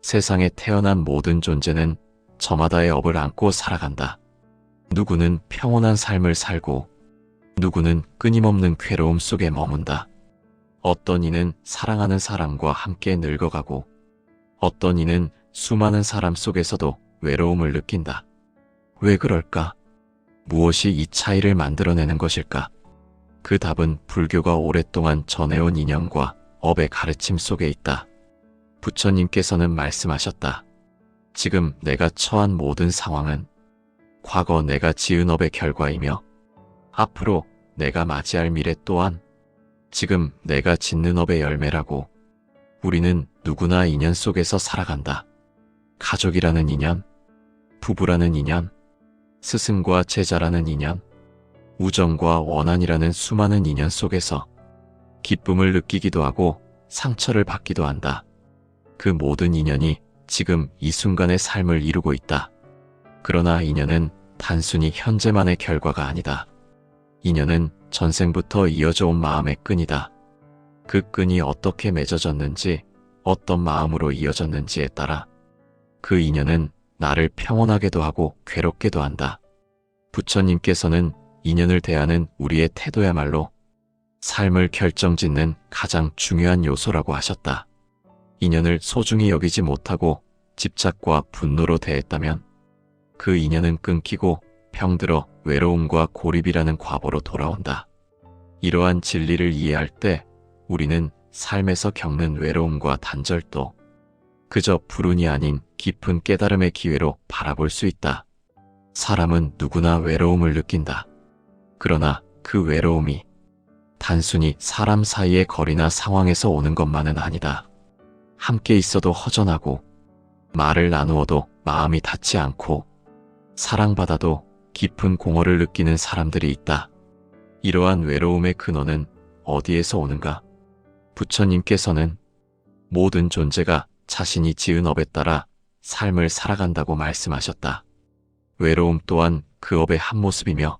세상에 태어난 모든 존재는 저마다의 업을 안고 살아간다. 누구는 평온한 삶을 살고 누구는 끊임없는 괴로움 속에 머문다. 어떤 이는 사랑하는 사람과 함께 늙어가고 어떤 이는 수많은 사람 속에서도 외로움을 느낀다. 왜 그럴까? 무엇이 이 차이를 만들어내는 것일까? 그 답은 불교가 오랫동안 전해온 이념과 업의 가르침 속에 있다. 부처님께서는 말씀하셨다. 지금 내가 처한 모든 상황은 과거 내가 지은 업의 결과이며 앞으로 내가 맞이할 미래 또한 지금 내가 짓는 업의 열매라고. 우리는 누구나 인연 속에서 살아간다. 가족이라는 인연, 부부라는 인연, 스승과 제자라는 인연, 우정과 원한이라는 수많은 인연 속에서 기쁨을 느끼기도 하고 상처를 받기도 한다. 그 모든 인연이 지금 이 순간의 삶을 이루고 있다. 그러나 인연은 단순히 현재만의 결과가 아니다. 인연은 전생부터 이어져 온 마음의 끈이다. 그 끈이 어떻게 맺어졌는지, 어떤 마음으로 이어졌는지에 따라 그 인연은 나를 평온하게도 하고 괴롭게도 한다. 부처님께서는 인연을 대하는 우리의 태도야말로 삶을 결정짓는 가장 중요한 요소라고 하셨다. 인연을 소중히 여기지 못하고 집착과 분노로 대했다면 그 인연은 끊기고 병들어 외로움과 고립이라는 과보로 돌아온다. 이러한 진리를 이해할 때 우리는 삶에서 겪는 외로움과 단절도 그저 불운이 아닌 깊은 깨달음의 기회로 바라볼 수 있다. 사람은 누구나 외로움을 느낀다. 그러나 그 외로움이 단순히 사람 사이의 거리나 상황에서 오는 것만은 아니다. 함께 있어도 허전하고 말을 나누어도 마음이 닿지 않고 사랑받아도 깊은 공허를 느끼는 사람들이 있다. 이러한 외로움의 근원은 어디에서 오는가? 부처님께서는 모든 존재가 자신이 지은 업에 따라 삶을 살아간다고 말씀하셨다. 외로움 또한 그 업의 한 모습이며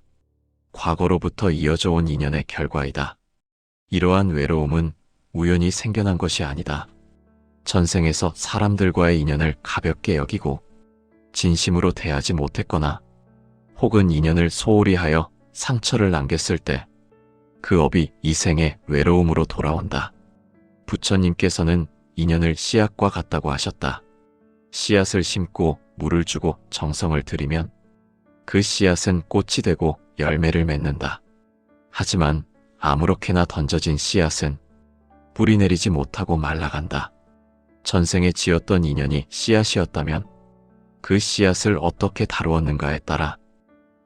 과거로부터 이어져 온 인연의 결과이다. 이러한 외로움은 우연히 생겨난 것이 아니다. 전생에서 사람들과의 인연을 가볍게 여기고 진심으로 대하지 못했거나 혹은 인연을 소홀히 하여 상처를 남겼을 때 그 업이 이 생의 외로움으로 돌아온다. 부처님께서는 인연을 씨앗과 같다고 하셨다. 씨앗을 심고 물을 주고 정성을 들이면 그 씨앗은 꽃이 되고 열매를 맺는다. 하지만 아무렇게나 던져진 씨앗은 뿌리 내리지 못하고 말라간다. 전생에 지었던 인연이 씨앗이었다면 그 씨앗을 어떻게 다루었는가에 따라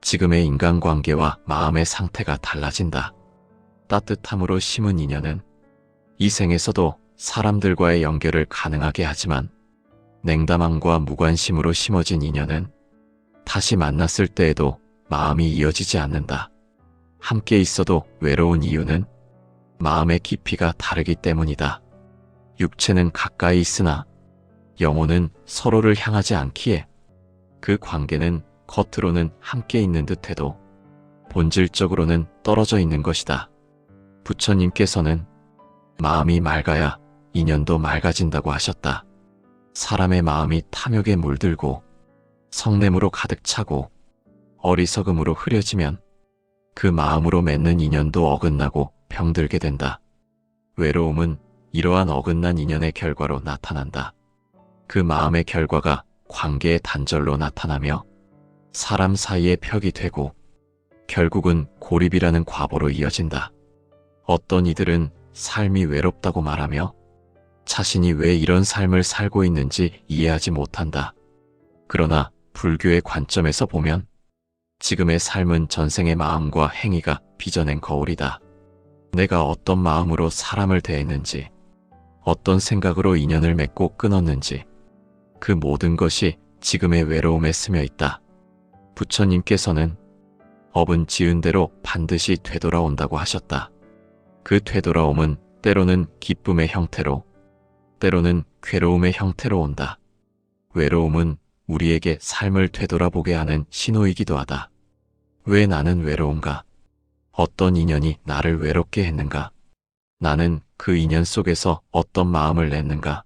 지금의 인간관계와 마음의 상태가 달라진다. 따뜻함으로 심은 인연은 이 생에서도 사람들과의 연결을 가능하게 하지만 냉담함과 무관심으로 심어진 인연은 다시 만났을 때에도 마음이 이어지지 않는다. 함께 있어도 외로운 이유는 마음의 깊이가 다르기 때문이다. 육체는 가까이 있으나 영혼은 서로를 향하지 않기에 그 관계는 겉으로는 함께 있는 듯해도 본질적으로는 떨어져 있는 것이다. 부처님께서는 마음이 맑아야 인연도 맑아진다고 하셨다. 사람의 마음이 탐욕에 물들고 성냄으로 가득 차고 어리석음으로 흐려지면 그 마음으로 맺는 인연도 어긋나고 병들게 된다. 외로움은 이러한 어긋난 인연의 결과로 나타난다. 그 마음의 결과가 관계의 단절로 나타나며 사람 사이의 벽이 되고 결국은 고립이라는 과보로 이어진다. 어떤 이들은 삶이 외롭다고 말하며 자신이 왜 이런 삶을 살고 있는지 이해하지 못한다. 그러나 불교의 관점에서 보면 지금의 삶은 전생의 마음과 행위가 빚어낸 거울이다. 내가 어떤 마음으로 사람을 대했는지, 어떤 생각으로 인연을 맺고 끊었는지 그 모든 것이 지금의 외로움에 스며 있다. 부처님께서는 업은 지은 대로 반드시 되돌아온다고 하셨다. 그 되돌아옴은 때로는 기쁨의 형태로, 때로는 괴로움의 형태로 온다. 외로움은 우리에게 삶을 되돌아보게 하는 신호이기도 하다. 왜 나는 외로운가? 어떤 인연이 나를 외롭게 했는가? 나는 그 인연 속에서 어떤 마음을 냈는가?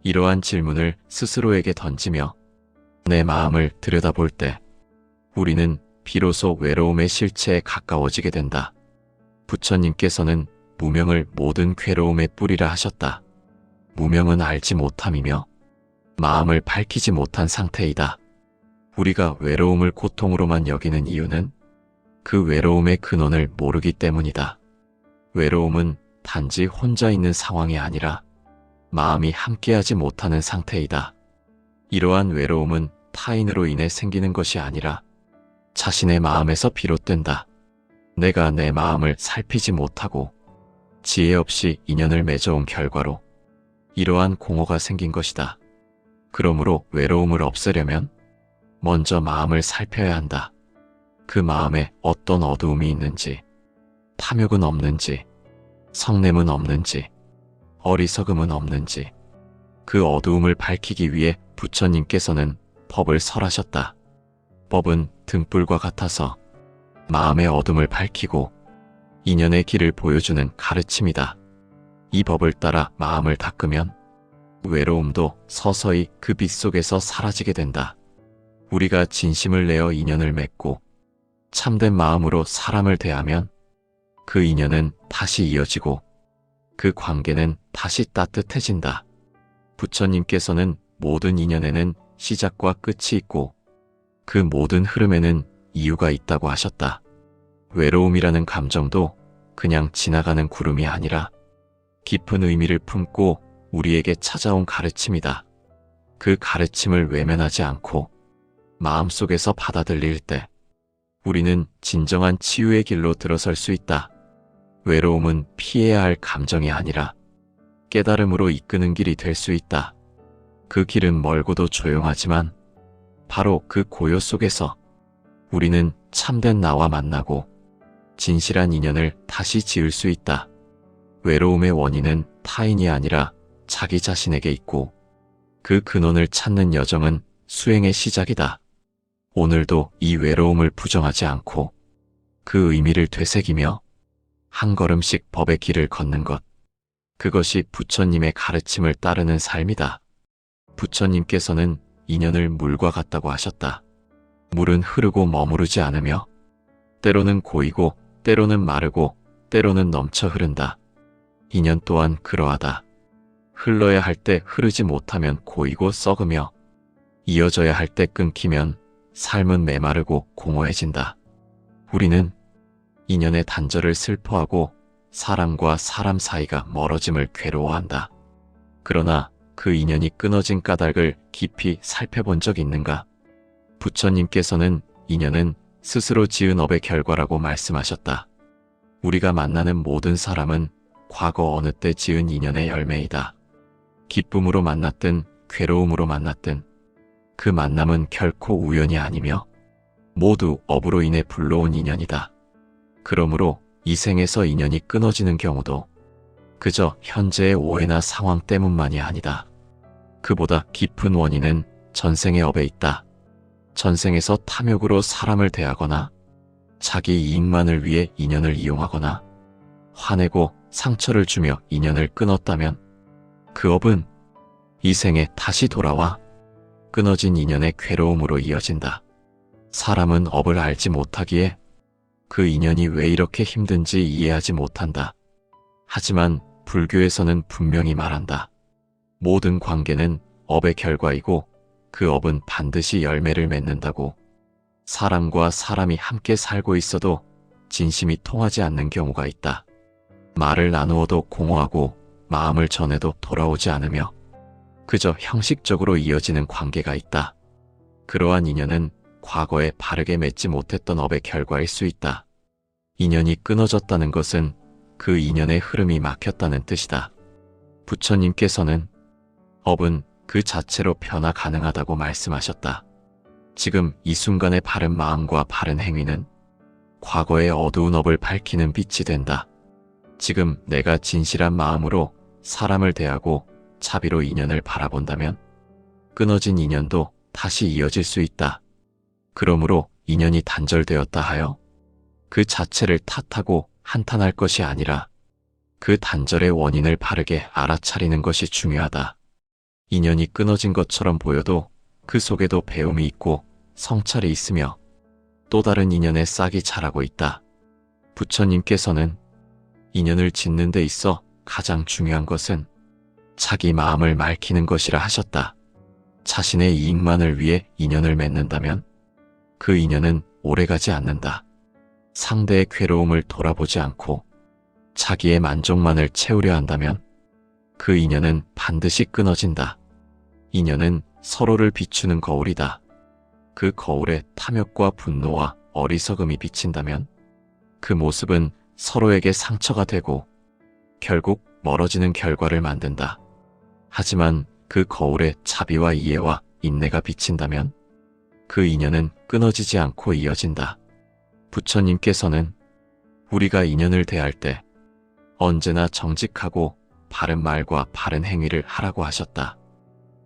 이러한 질문을 스스로에게 던지며 내 마음을 들여다볼 때 우리는 비로소 외로움의 실체에 가까워지게 된다. 부처님께서는 무명을 모든 괴로움의 뿌리라 하셨다. 무명은 알지 못함이며 마음을 밝히지 못한 상태이다. 우리가 외로움을 고통으로만 여기는 이유는 그 외로움의 근원을 모르기 때문이다. 외로움은 단지 혼자 있는 상황이 아니라 마음이 함께하지 못하는 상태이다. 이러한 외로움은 타인으로 인해 생기는 것이 아니라 자신의 마음에서 비롯된다. 내가 내 마음을 살피지 못하고 지혜 없이 인연을 맺어온 결과로 이러한 공허가 생긴 것이다. 그러므로 외로움을 없애려면 먼저 마음을 살펴야 한다. 그 마음에 어떤 어두움이 있는지, 탐욕은 없는지, 성냄은 없는지, 어리석음은 없는지, 그 어두움을 밝히기 위해 부처님께서는 법을 설하셨다. 법은 등불과 같아서 마음의 어둠을 밝히고 인연의 길을 보여주는 가르침이다. 이 법을 따라 마음을 닦으면 외로움도 서서히 그 빛 속에서 사라지게 된다. 우리가 진심을 내어 인연을 맺고 참된 마음으로 사람을 대하면 그 인연은 다시 이어지고 그 관계는 다시 따뜻해진다. 부처님께서는 모든 인연에는 시작과 끝이 있고 그 모든 흐름에는 이유가 있다고 하셨다. 외로움이라는 감정도 그냥 지나가는 구름이 아니라 깊은 의미를 품고 우리에게 찾아온 가르침이다. 그 가르침을 외면하지 않고 마음속에서 받아들일 때 우리는 진정한 치유의 길로 들어설 수 있다. 외로움은 피해야 할 감정이 아니라 깨달음으로 이끄는 길이 될 수 있다. 그 길은 멀고도 조용하지만 바로 그 고요 속에서 우리는 참된 나와 만나고 진실한 인연을 다시 지을 수 있다. 외로움의 원인은 타인이 아니라 자기 자신에게 있고 그 근원을 찾는 여정은 수행의 시작이다. 오늘도 이 외로움을 부정하지 않고 그 의미를 되새기며 한 걸음씩 법의 길을 걷는 것. 그것이 부처님의 가르침을 따르는 삶이다. 부처님께서는 인연을 물과 같다고 하셨다. 물은 흐르고 머무르지 않으며 때로는 고이고 때로는 마르고 때로는 넘쳐 흐른다. 인연 또한 그러하다. 흘러야 할 때 흐르지 못하면 고이고 썩으며 이어져야 할 때 끊기면 삶은 메마르고 공허해진다. 우리는 인연의 단절을 슬퍼하고 사람과 사람 사이가 멀어짐을 괴로워한다. 그러나 그 인연이 끊어진 까닭을 깊이 살펴본 적 있는가? 부처님께서는 인연은 스스로 지은 업의 결과라고 말씀하셨다. 우리가 만나는 모든 사람은 과거 어느 때 지은 인연의 열매이다. 기쁨으로 만났든 괴로움으로 만났든 그 만남은 결코 우연이 아니며 모두 업으로 인해 불러온 인연이다. 그러므로 이 생에서 인연이 끊어지는 경우도 그저 현재의 오해나 상황 때문만이 아니다. 그보다 깊은 원인은 전생의 업에 있다. 전생에서 탐욕으로 사람을 대하거나 자기 이익만을 위해 인연을 이용하거나 화내고 상처를 주며 인연을 끊었다면 그 업은 이 생에 다시 돌아와 끊어진 인연의 괴로움으로 이어진다. 사람은 업을 알지 못하기에 그 인연이 왜 이렇게 힘든지 이해하지 못한다. 하지만 불교에서는 분명히 말한다. 모든 관계는 업의 결과이고 그 업은 반드시 열매를 맺는다고. 사람과 사람이 함께 살고 있어도 진심이 통하지 않는 경우가 있다. 말을 나누어도 공허하고 마음을 전해도 돌아오지 않으며 그저 형식적으로 이어지는 관계가 있다. 그러한 인연은 과거에 바르게 맺지 못했던 업의 결과일 수 있다. 인연이 끊어졌다는 것은 그 인연의 흐름이 막혔다는 뜻이다. 부처님께서는 업은 그 자체로 변화 가능하다고 말씀하셨다. 지금 이 순간의 바른 마음과 바른 행위는 과거의 어두운 업을 밝히는 빛이 된다. 지금 내가 진실한 마음으로 사람을 대하고 자비로 인연을 바라본다면 끊어진 인연도 다시 이어질 수 있다. 그러므로 인연이 단절되었다 하여 그 자체를 탓하고 한탄할 것이 아니라 그 단절의 원인을 바르게 알아차리는 것이 중요하다. 인연이 끊어진 것처럼 보여도 그 속에도 배움이 있고 성찰이 있으며 또 다른 인연의 싹이 자라고 있다. 부처님께서는 인연을 짓는 데 있어 가장 중요한 것은 자기 마음을 맑히는 것이라 하셨다. 자신의 이익만을 위해 인연을 맺는다면 그 인연은 오래가지 않는다. 상대의 괴로움을 돌아보지 않고 자기의 만족만을 채우려 한다면 그 인연은 반드시 끊어진다. 인연은 서로를 비추는 거울이다. 그 거울에 탐욕과 분노와 어리석음이 비친다면 그 모습은 서로에게 상처가 되고 결국 멀어지는 결과를 만든다. 하지만 그 거울에 자비와 이해와 인내가 비친다면 그 인연은 끊어지지 않고 이어진다. 부처님께서는 우리가 인연을 대할 때 언제나 정직하고 바른 말과 바른 행위를 하라고 하셨다.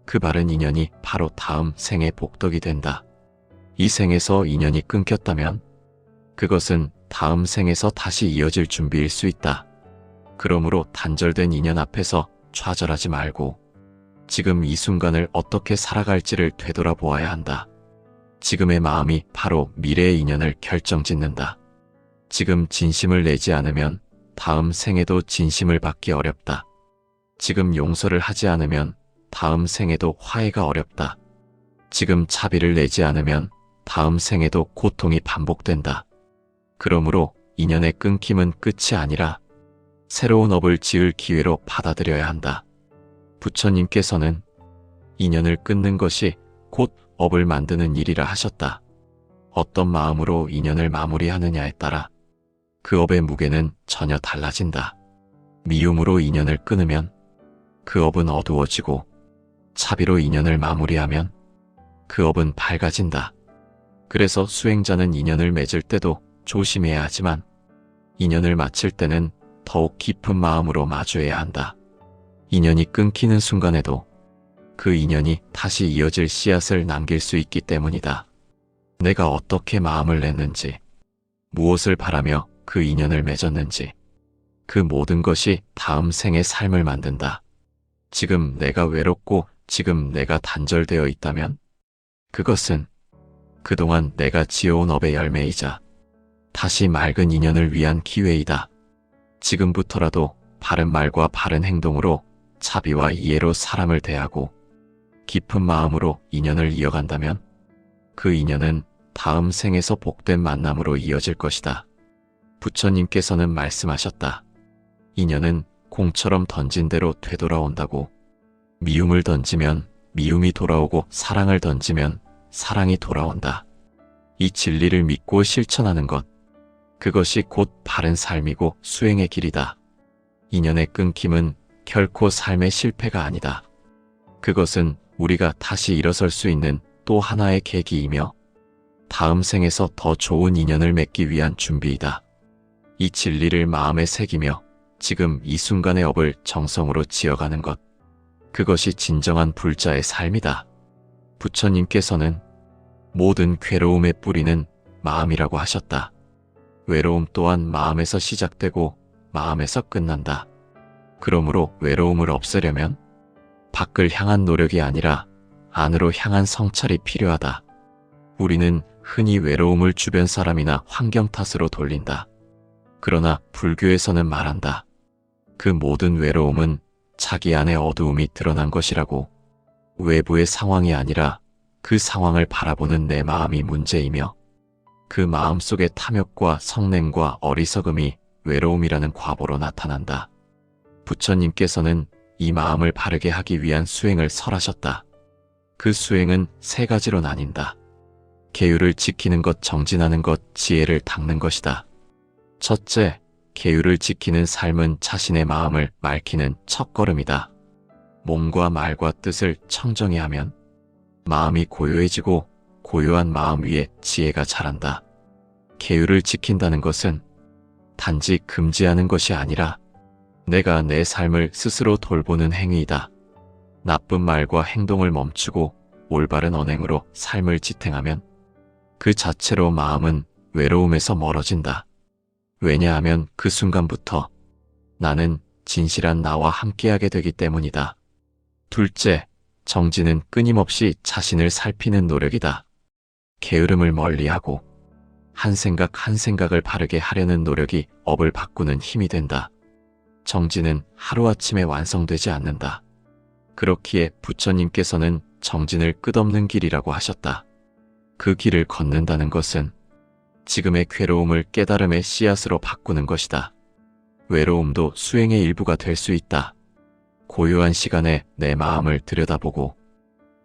그 바른 인연이 바로 다음 생의 복덕이 된다. 이 생에서 인연이 끊겼다면 그것은 다음 생에서 다시 이어질 준비일 수 있다. 그러므로 단절된 인연 앞에서 좌절하지 말고 지금 이 순간을 어떻게 살아갈지를 되돌아보아야 한다. 지금의 마음이 바로 미래의 인연을 결정짓는다. 지금 진심을 내지 않으면 다음 생에도 진심을 받기 어렵다. 지금 용서를 하지 않으면 다음 생에도 화해가 어렵다. 지금 자비를 내지 않으면 다음 생에도 고통이 반복된다. 그러므로 인연의 끊김은 끝이 아니라 새로운 업을 지을 기회로 받아들여야 한다. 부처님께서는 인연을 끊는 것이 곧 업을 만드는 일이라 하셨다. 어떤 마음으로 인연을 마무리하느냐에 따라 그 업의 무게는 전혀 달라진다. 미움으로 인연을 끊으면 그 업은 어두워지고 자비로 인연을 마무리하면 그 업은 밝아진다. 그래서 수행자는 인연을 맺을 때도 조심해야 하지만 인연을 마칠 때는 더욱 깊은 마음으로 마주해야 한다. 인연이 끊기는 순간에도 그 인연이 다시 이어질 씨앗을 남길 수 있기 때문이다. 내가 어떻게 마음을 냈는지, 무엇을 바라며 그 인연을 맺었는지, 그 모든 것이 다음 생의 삶을 만든다. 지금 내가 외롭고 지금 내가 단절되어 있다면 그것은 그동안 내가 지어온 업의 열매이자 다시 맑은 인연을 위한 기회이다. 지금부터라도 바른 말과 바른 행동으로 자비와 이해로 사람을 대하고 깊은 마음으로 인연을 이어간다면 그 인연은 다음 생에서 복된 만남으로 이어질 것이다. 부처님께서는 말씀하셨다. 인연은 공처럼 던진 대로 되돌아온다고. 미움을 던지면 미움이 돌아오고 사랑을 던지면 사랑이 돌아온다. 이 진리를 믿고 실천하는 것, 그것이 곧 바른 삶이고 수행의 길이다. 인연의 끊김은 결코 삶의 실패가 아니다. 그것은 우리가 다시 일어설 수 있는 또 하나의 계기이며 다음 생에서 더 좋은 인연을 맺기 위한 준비이다. 이 진리를 마음에 새기며 지금 이 순간의 업을 정성으로 지어가는 것, 그것이 진정한 불자의 삶이다. 부처님께서는 모든 괴로움의 뿌리는 마음이라고 하셨다. 외로움 또한 마음에서 시작되고 마음에서 끝난다. 그러므로 외로움을 없애려면 밖을 향한 노력이 아니라 안으로 향한 성찰이 필요하다. 우리는 흔히 외로움을 주변 사람이나 환경 탓으로 돌린다. 그러나 불교에서는 말한다. 그 모든 외로움은 자기 안의 어두움이 드러난 것이라고. 외부의 상황이 아니라 그 상황을 바라보는 내 마음이 문제이며 그 마음 속의 탐욕과 성냄과 어리석음이 외로움이라는 과보로 나타난다. 부처님께서는 이 마음을 바르게 하기 위한 수행을 설하셨다. 그 수행은 세 가지로 나뉜다. 계율을 지키는 것, 정진하는 것, 지혜를 닦는 것이다. 첫째, 계율을 지키는 삶은 자신의 마음을 맑히는 첫걸음이다. 몸과 말과 뜻을 청정히 하면 마음이 고요해지고 고요한 마음 위에 지혜가 자란다. 계율을 지킨다는 것은 단지 금지하는 것이 아니라 내가 내 삶을 스스로 돌보는 행위이다. 나쁜 말과 행동을 멈추고 올바른 언행으로 삶을 지탱하면 그 자체로 마음은 외로움에서 멀어진다. 왜냐하면 그 순간부터 나는 진실한 나와 함께하게 되기 때문이다. 둘째, 정진은 끊임없이 자신을 살피는 노력이다. 게으름을 멀리하고 한 생각 한 생각을 바르게 하려는 노력이 업을 바꾸는 힘이 된다. 정진은 하루아침에 완성되지 않는다. 그렇기에 부처님께서는 정진을 끝없는 길이라고 하셨다. 그 길을 걷는다는 것은 지금의 괴로움을 깨달음의 씨앗으로 바꾸는 것이다. 외로움도 수행의 일부가 될 수 있다. 고요한 시간에 내 마음을 들여다보고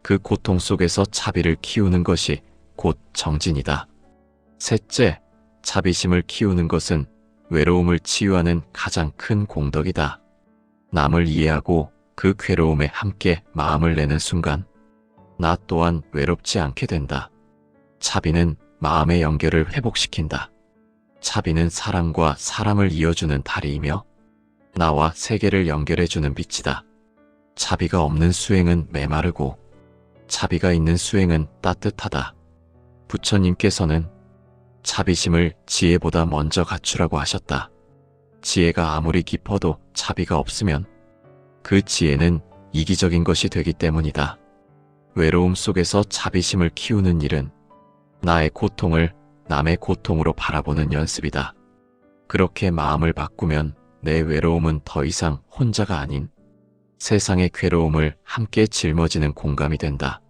그 고통 속에서 자비를 키우는 것이 곧 정진이다. 셋째, 자비심을 키우는 것은 외로움을 치유하는 가장 큰 공덕이다. 남을 이해하고 그 괴로움에 함께 마음을 내는 순간 나 또한 외롭지 않게 된다. 자비는 마음의 연결을 회복시킨다. 자비는 사람과 사람을 이어주는 다리이며 나와 세계를 연결해주는 빛이다. 자비가 없는 수행은 메마르고 자비가 있는 수행은 따뜻하다. 부처님께서는 자비심을 지혜보다 먼저 갖추라고 하셨다. 지혜가 아무리 깊어도 자비가 없으면 그 지혜는 이기적인 것이 되기 때문이다. 외로움 속에서 자비심을 키우는 일은 나의 고통을 남의 고통으로 바라보는 연습이다. 그렇게 마음을 바꾸면 내 외로움은 더 이상 혼자가 아닌 세상의 괴로움을 함께 짊어지는 공감이 된다.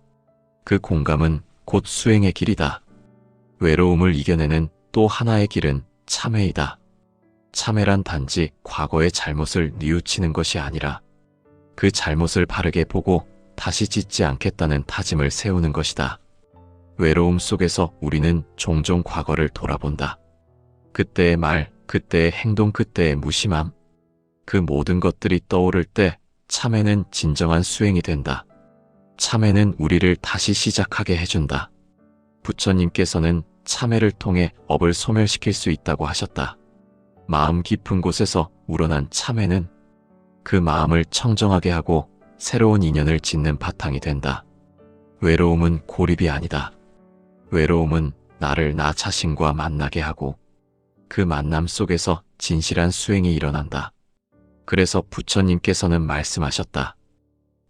그 공감은 곧 수행의 길이다. 외로움을 이겨내는 또 하나의 길은 참회이다. 참회란 단지 과거의 잘못을 뉘우치는 것이 아니라 그 잘못을 바르게 보고 다시 짓지 않겠다는 다짐을 세우는 것이다. 외로움 속에서 우리는 종종 과거를 돌아본다. 그때의 말, 그때의 행동, 그때의 무심함, 그 모든 것들이 떠오를 때 참회는 진정한 수행이 된다. 참회는 우리를 다시 시작하게 해준다. 부처님께서는 참회를 통해 업을 소멸시킬 수 있다고 하셨다. 마음 깊은 곳에서 우러난 참회는 그 마음을 청정하게 하고 새로운 인연을 짓는 바탕이 된다. 외로움은 고립이 아니다. 외로움은 나를 나 자신과 만나게 하고 그 만남 속에서 진실한 수행이 일어난다. 그래서 부처님께서는 말씀하셨다.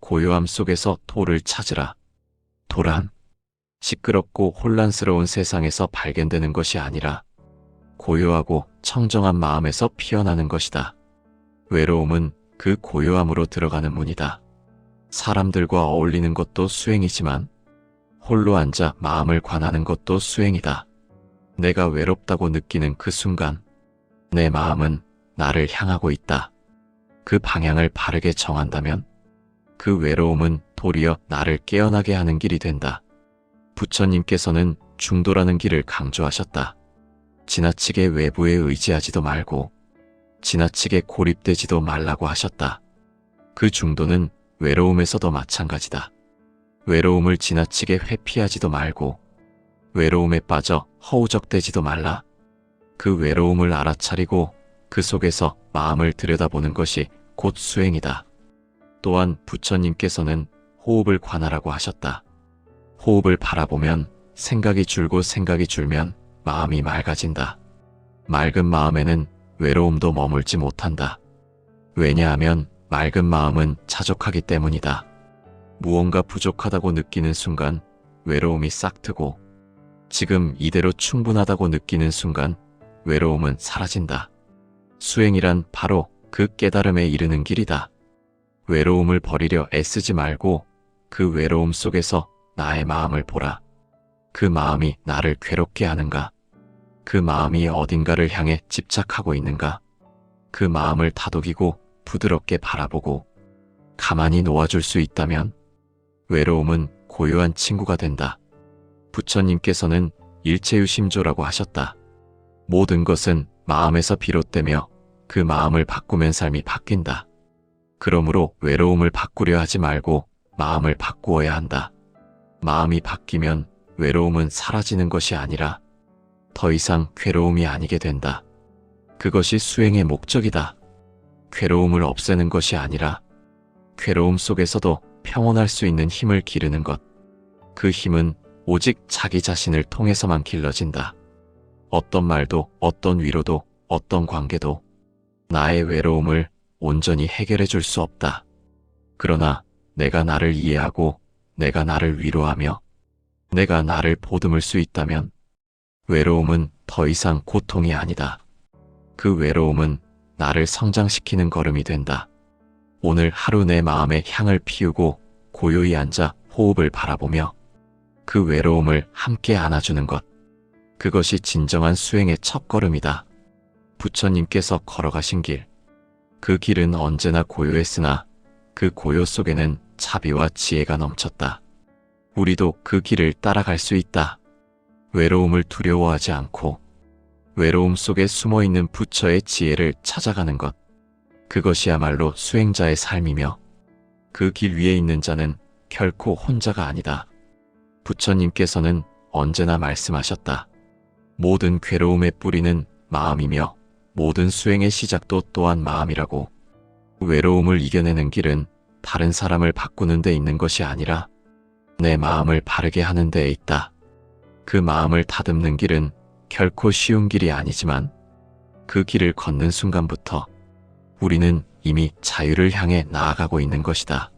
고요함 속에서 도를 찾으라. 도란 시끄럽고 혼란스러운 세상에서 발견되는 것이 아니라 고요하고 청정한 마음에서 피어나는 것이다. 외로움은 그 고요함으로 들어가는 문이다. 사람들과 어울리는 것도 수행이지만 홀로 앉아 마음을 관하는 것도 수행이다. 내가 외롭다고 느끼는 그 순간 내 마음은 나를 향하고 있다. 그 방향을 바르게 정한다면 그 외로움은 도리어 나를 깨어나게 하는 길이 된다. 부처님께서는 중도라는 길을 강조하셨다. 지나치게 외부에 의지하지도 말고 지나치게 고립되지도 말라고 하셨다. 그 중도는 외로움에서도 마찬가지다. 외로움을 지나치게 회피하지도 말고 외로움에 빠져 허우적대지도 말라. 그 외로움을 알아차리고 그 속에서 마음을 들여다보는 것이 곧 수행이다. 또한 부처님께서는 호흡을 관하라고 하셨다. 호흡을 바라보면 생각이 줄고 생각이 줄면 마음이 맑아진다. 맑은 마음에는 외로움도 머물지 못한다. 왜냐하면 맑은 마음은 자족하기 때문이다. 무언가 부족하다고 느끼는 순간 외로움이 싹트고 지금 이대로 충분하다고 느끼는 순간 외로움은 사라진다. 수행이란 바로 그 깨달음에 이르는 길이다. 외로움을 버리려 애쓰지 말고 그 외로움 속에서 나의 마음을 보라. 그 마음이 나를 괴롭게 하는가? 그 마음이 어딘가를 향해 집착하고 있는가? 그 마음을 다독이고 부드럽게 바라보고 가만히 놓아줄 수 있다면 외로움은 고요한 친구가 된다. 부처님께서는 일체유심조라고 하셨다. 모든 것은 마음에서 비롯되며 그 마음을 바꾸면 삶이 바뀐다. 그러므로 외로움을 바꾸려 하지 말고 마음을 바꾸어야 한다. 마음이 바뀌면 외로움은 사라지는 것이 아니라 더 이상 괴로움이 아니게 된다. 그것이 수행의 목적이다. 괴로움을 없애는 것이 아니라 괴로움 속에서도 평온할 수 있는 힘을 기르는 것. 그 힘은 오직 자기 자신을 통해서만 길러진다. 어떤 말도, 어떤 위로도, 어떤 관계도 나의 외로움을 온전히 해결해 줄 수 없다. 그러나 내가 나를 이해하고 내가 나를 위로하며 내가 나를 보듬을 수 있다면 외로움은 더 이상 고통이 아니다. 그 외로움은 나를 성장시키는 걸음이 된다. 오늘 하루 내 마음에 향을 피우고 고요히 앉아 호흡을 바라보며 그 외로움을 함께 안아주는 것. 그것이 진정한 수행의 첫걸음이다. 부처님께서 걸어가신 길. 그 길은 언제나 고요했으나 그 고요 속에는 자비와 지혜가 넘쳤다. 우리도 그 길을 따라갈 수 있다. 외로움을 두려워하지 않고 외로움 속에 숨어있는 부처의 지혜를 찾아가는 것. 그것이야말로 수행자의 삶이며 그 길 위에 있는 자는 결코 혼자가 아니다. 부처님께서는 언제나 말씀하셨다. 모든 괴로움의 뿌리는 마음이며 모든 수행의 시작도 또한 마음이라고. 외로움을 이겨내는 길은 다른 사람을 바꾸는 데 있는 것이 아니라 내 마음을 바르게 하는 데에 있다. 그 마음을 다듬는 길은 결코 쉬운 길이 아니지만 그 길을 걷는 순간부터 우리는 이미 자유를 향해 나아가고 있는 것이다.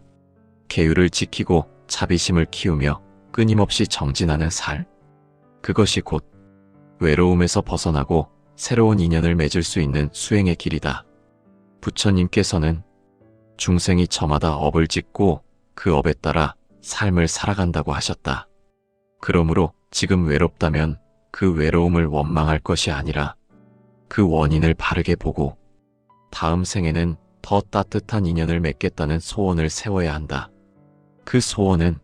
계율을 지키고 자비심을 키우며 끊임없이 정진하는 삶. 그것이 곧 외로움에서 벗어나고 새로운 인연을 맺을 수 있는 수행의 길이다. 부처님께서는 중생이 저마다 업을 짓고 그 업에 따라 삶을 살아간다고 하셨다. 그러므로 지금 외롭다면 그 외로움을 원망할 것이 아니라 그 원인을 바르게 보고 다음 생에는 더 따뜻한 인연을 맺겠다는 소원을 세워야 한다. 그 소원은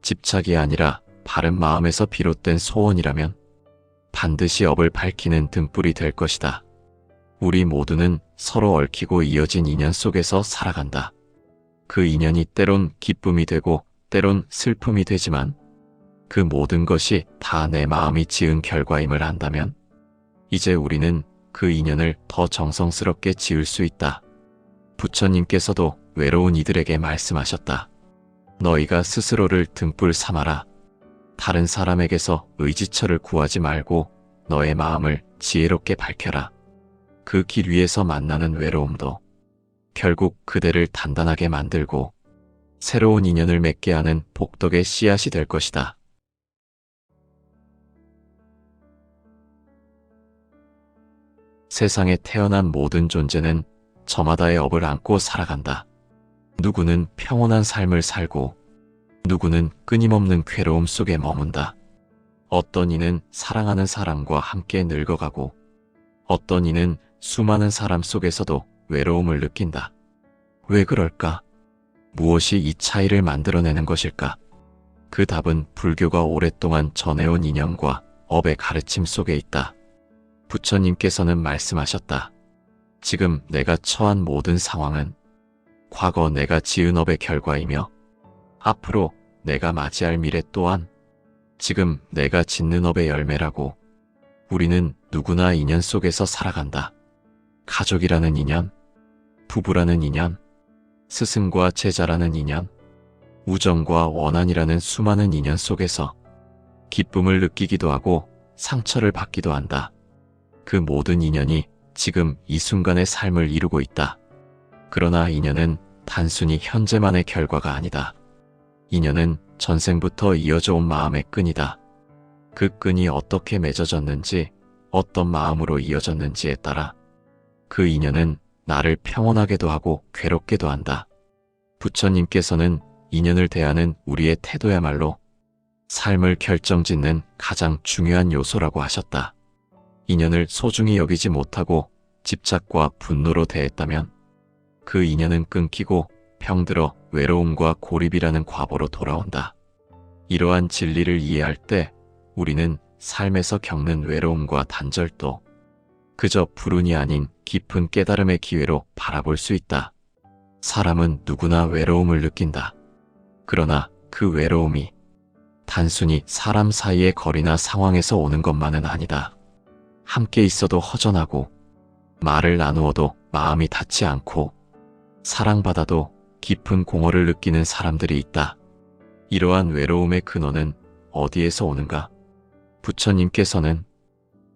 집착이 아니라 바른 마음에서 비롯된 소원이라면 반드시 업을 밝히는 등불이 될 것이다. 우리 모두는 서로 얽히고 이어진 인연 속에서 살아간다. 그 인연이 때론 기쁨이 되고 때론 슬픔이 되지만 그 모든 것이 다 내 마음이 지은 결과임을 안다면 이제 우리는 그 인연을 더 정성스럽게 지을 수 있다. 부처님께서도 외로운 이들에게 말씀하셨다. 너희가 스스로를 등불 삼아라. 다른 사람에게서 의지처를 구하지 말고 너의 마음을 지혜롭게 밝혀라. 그 길 위에서 만나는 외로움도 결국 그대를 단단하게 만들고 새로운 인연을 맺게 하는 복덕의 씨앗이 될 것이다. 세상에 태어난 모든 존재는 저마다의 업을 안고 살아간다. 누구는 평온한 삶을 살고 누구는 끊임없는 괴로움 속에 머문다. 어떤 이는 사랑하는 사람과 함께 늙어가고 어떤 이는 수많은 사람 속에서도 외로움을 느낀다. 왜 그럴까? 무엇이 이 차이를 만들어내는 것일까? 그 답은 불교가 오랫동안 전해온 인연과 업의 가르침 속에 있다. 부처님께서는 말씀하셨다. 지금 내가 처한 모든 상황은 과거 내가 지은 업의 결과이며 앞으로 내가 맞이할 미래 또한 지금 내가 짓는 업의 열매라고. 우리는 누구나 인연 속에서 살아간다. 가족이라는 인연, 부부라는 인연, 스승과 제자라는 인연, 우정과 원한이라는 수많은 인연 속에서 기쁨을 느끼기도 하고 상처를 받기도 한다. 그 모든 인연이 지금 이 순간의 삶을 이루고 있다. 그러나 인연은 단순히 현재만의 결과가 아니다. 인연은 전생부터 이어져 온 마음의 끈이다. 그 끈이 어떻게 맺어졌는지, 어떤 마음으로 이어졌는지에 따라 그 인연은 나를 평온하게도 하고 괴롭게도 한다. 부처님께서는 인연을 대하는 우리의 태도야말로 삶을 결정짓는 가장 중요한 요소라고 하셨다. 인연을 소중히 여기지 못하고 집착과 분노로 대했다면 그 인연은 끊기고 병들어 외로움과 고립이라는 과보로 돌아온다. 이러한 진리를 이해할 때 우리는 삶에서 겪는 외로움과 단절도 그저 불운이 아닌 깊은 깨달음의 기회로 바라볼 수 있다. 사람은 누구나 외로움을 느낀다. 그러나 그 외로움이 단순히 사람 사이의 거리나 상황에서 오는 것만은 아니다. 함께 있어도 허전하고 말을 나누어도 마음이 닿지 않고 사랑받아도 깊은 공허를 느끼는 사람들이 있다. 이러한 외로움의 근원은 어디에서 오는가? 부처님께서는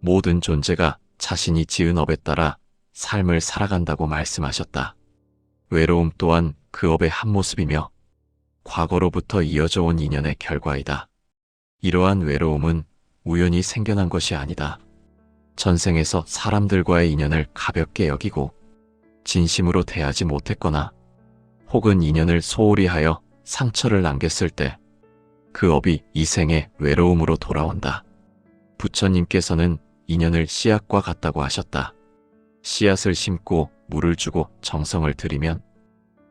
모든 존재가 자신이 지은 업에 따라 삶을 살아간다고 말씀하셨다. 외로움 또한 그 업의 한 모습이며 과거로부터 이어져 온 인연의 결과이다. 이러한 외로움은 우연히 생겨난 것이 아니다. 전생에서 사람들과의 인연을 가볍게 여기고 진심으로 대하지 못했거나 혹은 인연을 소홀히 하여 상처를 남겼을 때 그 업이 이 생의 외로움으로 돌아온다. 부처님께서는 인연을 씨앗과 같다고 하셨다. 씨앗을 심고 물을 주고 정성을 들이면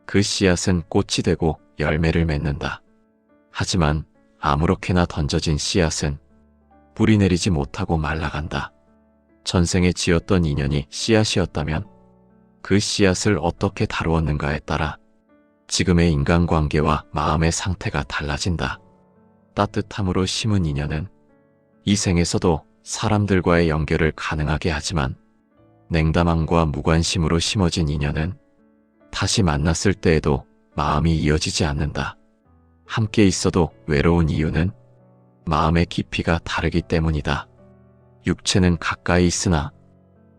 그 씨앗은 꽃이 되고 열매를 맺는다. 하지만 아무렇게나 던져진 씨앗은 뿌리 내리지 못하고 말라간다. 전생에 지었던 인연이 씨앗이었다면 그 씨앗을 어떻게 다루었는가에 따라 지금의 인간관계와 마음의 상태가 달라진다. 따뜻함으로 심은 인연은 이 생에서도 사람들과의 연결을 가능하게 하지만 냉담함과 무관심으로 심어진 인연은 다시 만났을 때에도 마음이 이어지지 않는다. 함께 있어도 외로운 이유는 마음의 깊이가 다르기 때문이다. 육체는 가까이 있으나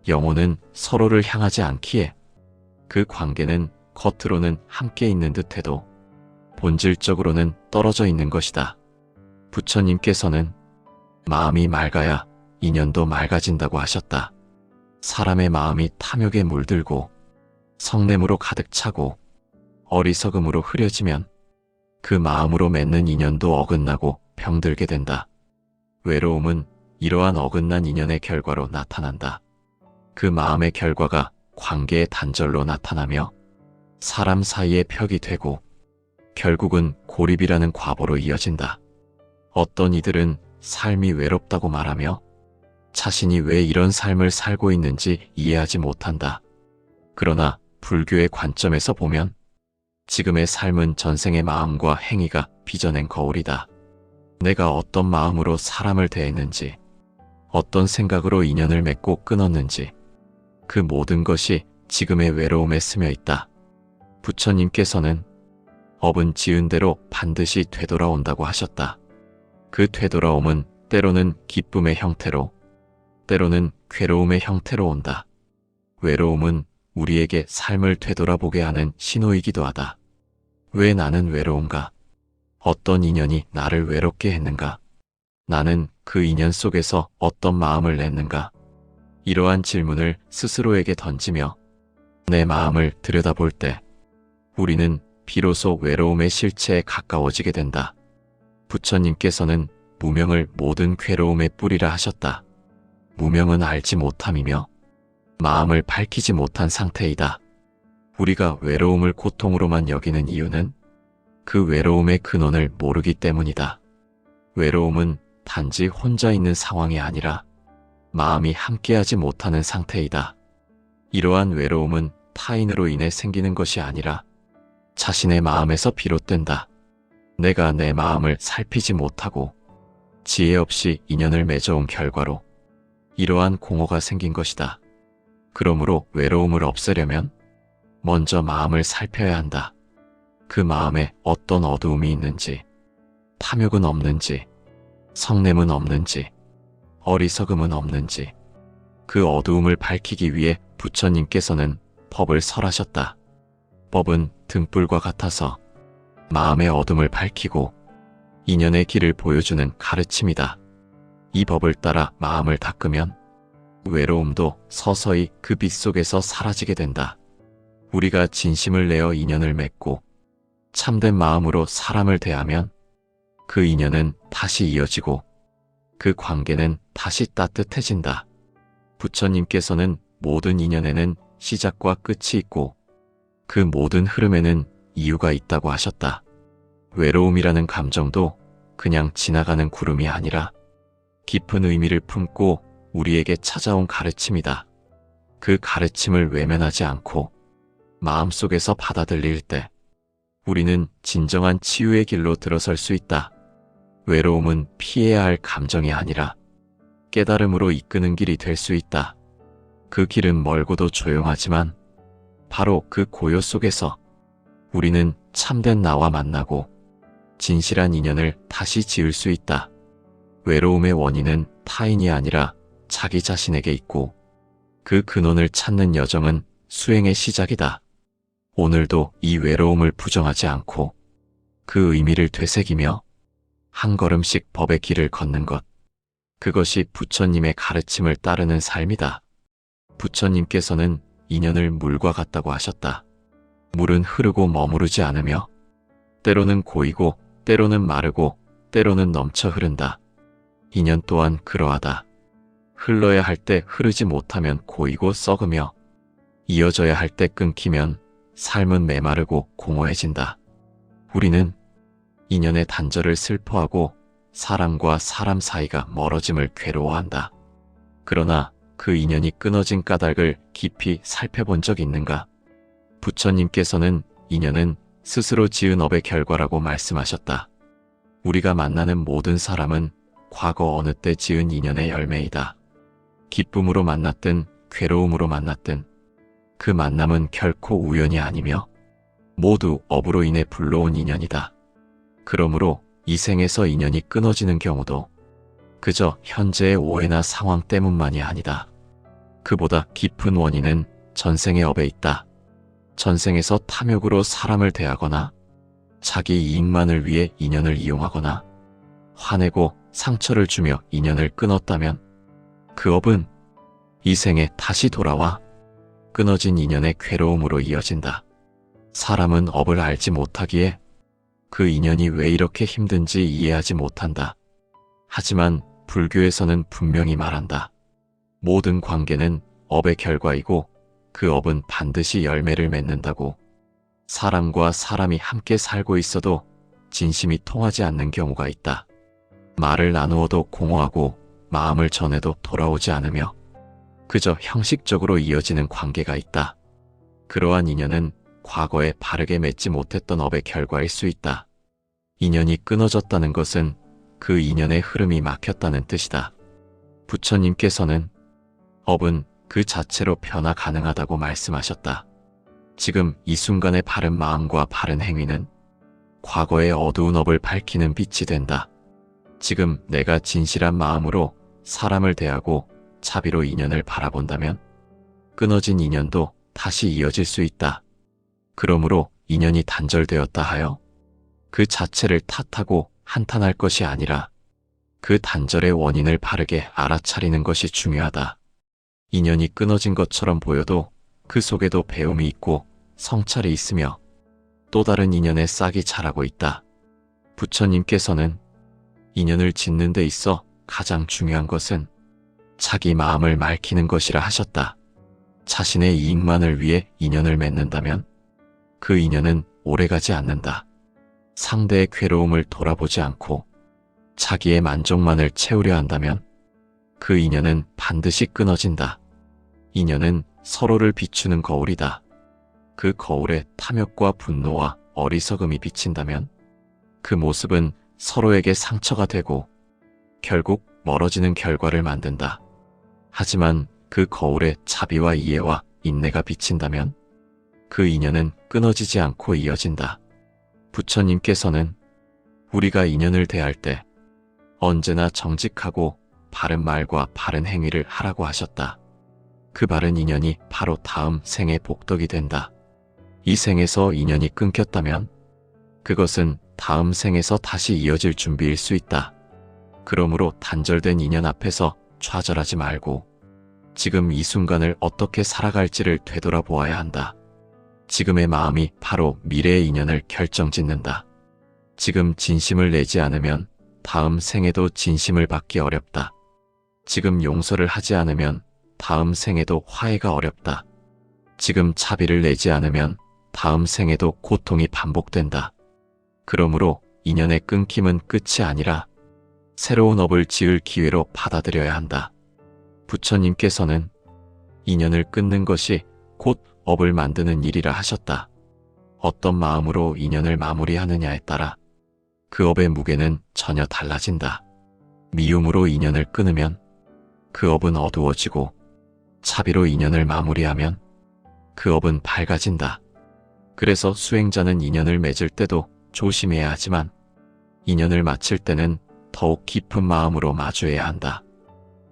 영혼은 서로를 향하지 않기에 그 관계는 겉으로는 함께 있는 듯해도 본질적으로는 떨어져 있는 것이다. 부처님께서는 마음이 맑아야 인연도 맑아진다고 하셨다. 사람의 마음이 탐욕에 물들고 성냄으로 가득 차고 어리석음으로 흐려지면 그 마음으로 맺는 인연도 어긋나고 병들게 된다. 외로움은 이러한 어긋난 인연의 결과로 나타난다. 그 마음의 결과가 관계의 단절로 나타나며 사람 사이의 벽이 되고 결국은 고립이라는 과보로 이어진다. 어떤 이들은 삶이 외롭다고 말하며 자신이 왜 이런 삶을 살고 있는지 이해하지 못한다. 그러나 불교의 관점에서 보면 지금의 삶은 전생의 마음과 행위가 빚어낸 거울이다. 내가 어떤 마음으로 사람을 대했는지, 어떤 생각으로 인연을 맺고 끊었는지 그 모든 것이 지금의 외로움에 스며 있다. 부처님께서는 업은 지은 대로 반드시 되돌아온다고 하셨다. 그 되돌아옴은 때로는 기쁨의 형태로, 때로는 괴로움의 형태로 온다. 외로움은 우리에게 삶을 되돌아보게 하는 신호이기도 하다. 왜 나는 외로운가? 어떤 인연이 나를 외롭게 했는가? 나는 그 인연 속에서 어떤 마음을 냈는가? 이러한 질문을 스스로에게 던지며 내 마음을 들여다볼 때 우리는 비로소 외로움의 실체에 가까워지게 된다. 부처님께서는 무명을 모든 괴로움의 뿌리라 하셨다. 무명은 알지 못함이며 마음을 밝히지 못한 상태이다. 우리가 외로움을 고통으로만 여기는 이유는 그 외로움의 근원을 모르기 때문이다. 외로움은 단지 혼자 있는 상황이 아니라 마음이 함께하지 못하는 상태이다. 이러한 외로움은 타인으로 인해 생기는 것이 아니라 자신의 마음에서 비롯된다. 내가 내 마음을 살피지 못하고 지혜 없이 인연을 맺어온 결과로 이러한 공허가 생긴 것이다. 그러므로 외로움을 없애려면 먼저 마음을 살펴야 한다. 그 마음에 어떤 어두움이 있는지, 탐욕은 없는지, 성냄은 없는지, 어리석음은 없는지 그 어두움을 밝히기 위해 부처님께서는 법을 설하셨다. 법은 등불과 같아서 마음의 어둠을 밝히고 인연의 길을 보여주는 가르침이다. 이 법을 따라 마음을 닦으면 외로움도 서서히 그 빛 속에서 사라지게 된다. 우리가 진심을 내어 인연을 맺고 참된 마음으로 사람을 대하면 그 인연은 다시 이어지고 그 관계는 다시 따뜻해진다. 부처님께서는 모든 인연에는 시작과 끝이 있고 그 모든 흐름에는 이유가 있다고 하셨다. 외로움이라는 감정도 그냥 지나가는 구름이 아니라 깊은 의미를 품고 우리에게 찾아온 가르침이다. 그 가르침을 외면하지 않고 마음속에서 받아들일 때 우리는 진정한 치유의 길로 들어설 수 있다. 외로움은 피해야 할 감정이 아니라 깨달음으로 이끄는 길이 될 수 있다. 그 길은 멀고도 조용하지만 바로 그 고요 속에서 우리는 참된 나와 만나고 진실한 인연을 다시 지을 수 있다. 외로움의 원인은 타인이 아니라 자기 자신에게 있고 그 근원을 찾는 여정은 수행의 시작이다. 오늘도 이 외로움을 부정하지 않고 그 의미를 되새기며 한 걸음씩 법의 길을 걷는 것. 그것이 부처님의 가르침을 따르는 삶이다. 부처님께서는 인연을 물과 같다고 하셨다. 물은 흐르고 머무르지 않으며 때로는 고이고 때로는 마르고 때로는 넘쳐 흐른다. 인연 또한 그러하다. 흘러야 할 때 흐르지 못하면 고이고 썩으며 이어져야 할 때 끊기면 삶은 메마르고 공허해진다. 우리는 인연의 단절을 슬퍼하고 사람과 사람 사이가 멀어짐을 괴로워한다. 그러나 그 인연이 끊어진 까닭을 깊이 살펴본 적 있는가? 부처님께서는 인연은 스스로 지은 업의 결과라고 말씀하셨다. 우리가 만나는 모든 사람은 과거 어느 때 지은 인연의 열매이다. 기쁨으로 만났든 괴로움으로 만났든 그 만남은 결코 우연이 아니며 모두 업으로 인해 불러온 인연이다. 그러므로 이 생에서 인연이 끊어지는 경우도 그저 현재의 오해나 상황 때문만이 아니다. 그보다 깊은 원인은 전생의 업에 있다. 전생에서 탐욕으로 사람을 대하거나 자기 이익만을 위해 인연을 이용하거나 화내고 상처를 주며 인연을 끊었다면 그 업은 이 생에 다시 돌아와 끊어진 인연의 괴로움으로 이어진다. 사람은 업을 알지 못하기에 그 인연이 왜 이렇게 힘든지 이해하지 못한다. 하지만 불교에서는 분명히 말한다. 모든 관계는 업의 결과이고 그 업은 반드시 열매를 맺는다고. 사람과 사람이 함께 살고 있어도 진심이 통하지 않는 경우가 있다. 말을 나누어도 공허하고 마음을 전해도 돌아오지 않으며 그저 형식적으로 이어지는 관계가 있다. 그러한 인연은 과거에 바르게 맺지 못했던 업의 결과일 수 있다. 인연이 끊어졌다는 것은 그 인연의 흐름이 막혔다는 뜻이다. 부처님께서는 업은 그 자체로 변화 가능하다고 말씀하셨다. 지금 이 순간의 바른 마음과 바른 행위는 과거의 어두운 업을 밝히는 빛이 된다. 지금 내가 진실한 마음으로 사람을 대하고 자비로 인연을 바라본다면 끊어진 인연도 다시 이어질 수 있다. 그러므로 인연이 단절되었다 하여 그 자체를 탓하고 한탄할 것이 아니라 그 단절의 원인을 바르게 알아차리는 것이 중요하다. 인연이 끊어진 것처럼 보여도 그 속에도 배움이 있고 성찰이 있으며 또 다른 인연의 싹이 자라고 있다. 부처님께서는 인연을 짓는 데 있어 가장 중요한 것은 자기 마음을 맑히는 것이라 하셨다. 자신의 이익만을 위해 인연을 맺는다면 그 인연은 오래가지 않는다. 상대의 괴로움을 돌아보지 않고 자기의 만족만을 채우려 한다면 그 인연은 반드시 끊어진다. 인연은 서로를 비추는 거울이다. 그 거울에 탐욕과 분노와 어리석음이 비친다면 그 모습은 서로에게 상처가 되고 결국 멀어지는 결과를 만든다. 하지만 그 거울에 자비와 이해와 인내가 비친다면 그 인연은 끊어지지 않고 이어진다. 부처님께서는 우리가 인연을 대할 때 언제나 정직하고 바른 말과 바른 행위를 하라고 하셨다. 그 바른 인연이 바로 다음 생의 복덕이 된다. 이 생에서 인연이 끊겼다면 그것은 다음 생에서 다시 이어질 준비일 수 있다. 그러므로 단절된 인연 앞에서 좌절하지 말고 지금 이 순간을 어떻게 살아갈지를 되돌아보아야 한다. 지금의 마음이 바로 미래의 인연을 결정짓는다. 지금 진심을 내지 않으면 다음 생에도 진심을 받기 어렵다. 지금 용서를 하지 않으면 다음 생에도 화해가 어렵다. 지금 자비를 내지 않으면 다음 생에도 고통이 반복된다. 그러므로 인연의 끊김은 끝이 아니라 새로운 업을 지을 기회로 받아들여야 한다. 부처님께서는 인연을 끊는 것이 곧 업을 만드는 일이라 하셨다. 어떤 마음으로 인연을 마무리하느냐에 따라 그 업의 무게는 전혀 달라진다. 미움으로 인연을 끊으면 그 업은 어두워지고 자비로 인연을 마무리하면 그 업은 밝아진다. 그래서 수행자는 인연을 맺을 때도 조심해야 하지만 인연을 마칠 때는 더욱 깊은 마음으로 마주해야 한다.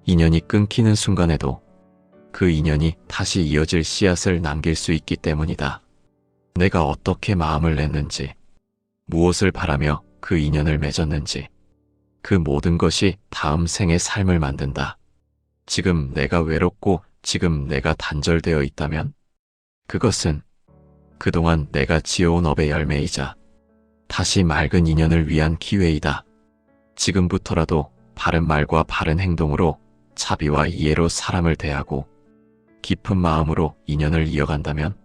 인연이 끊기는 순간에도 그 인연이 다시 이어질 씨앗을 남길 수 있기 때문이다. 내가 어떻게 마음을 냈는지, 무엇을 바라며 그 인연을 맺었는지, 그 모든 것이 다음 생의 삶을 만든다. 지금 내가 외롭고 지금 내가 단절되어 있다면 그것은 그동안 내가 지어온 업의 열매이자 다시 맑은 인연을 위한 기회이다. 지금부터라도 바른 말과 바른 행동으로 자비와 이해로 사람을 대하고 깊은 마음으로 인연을 이어간다면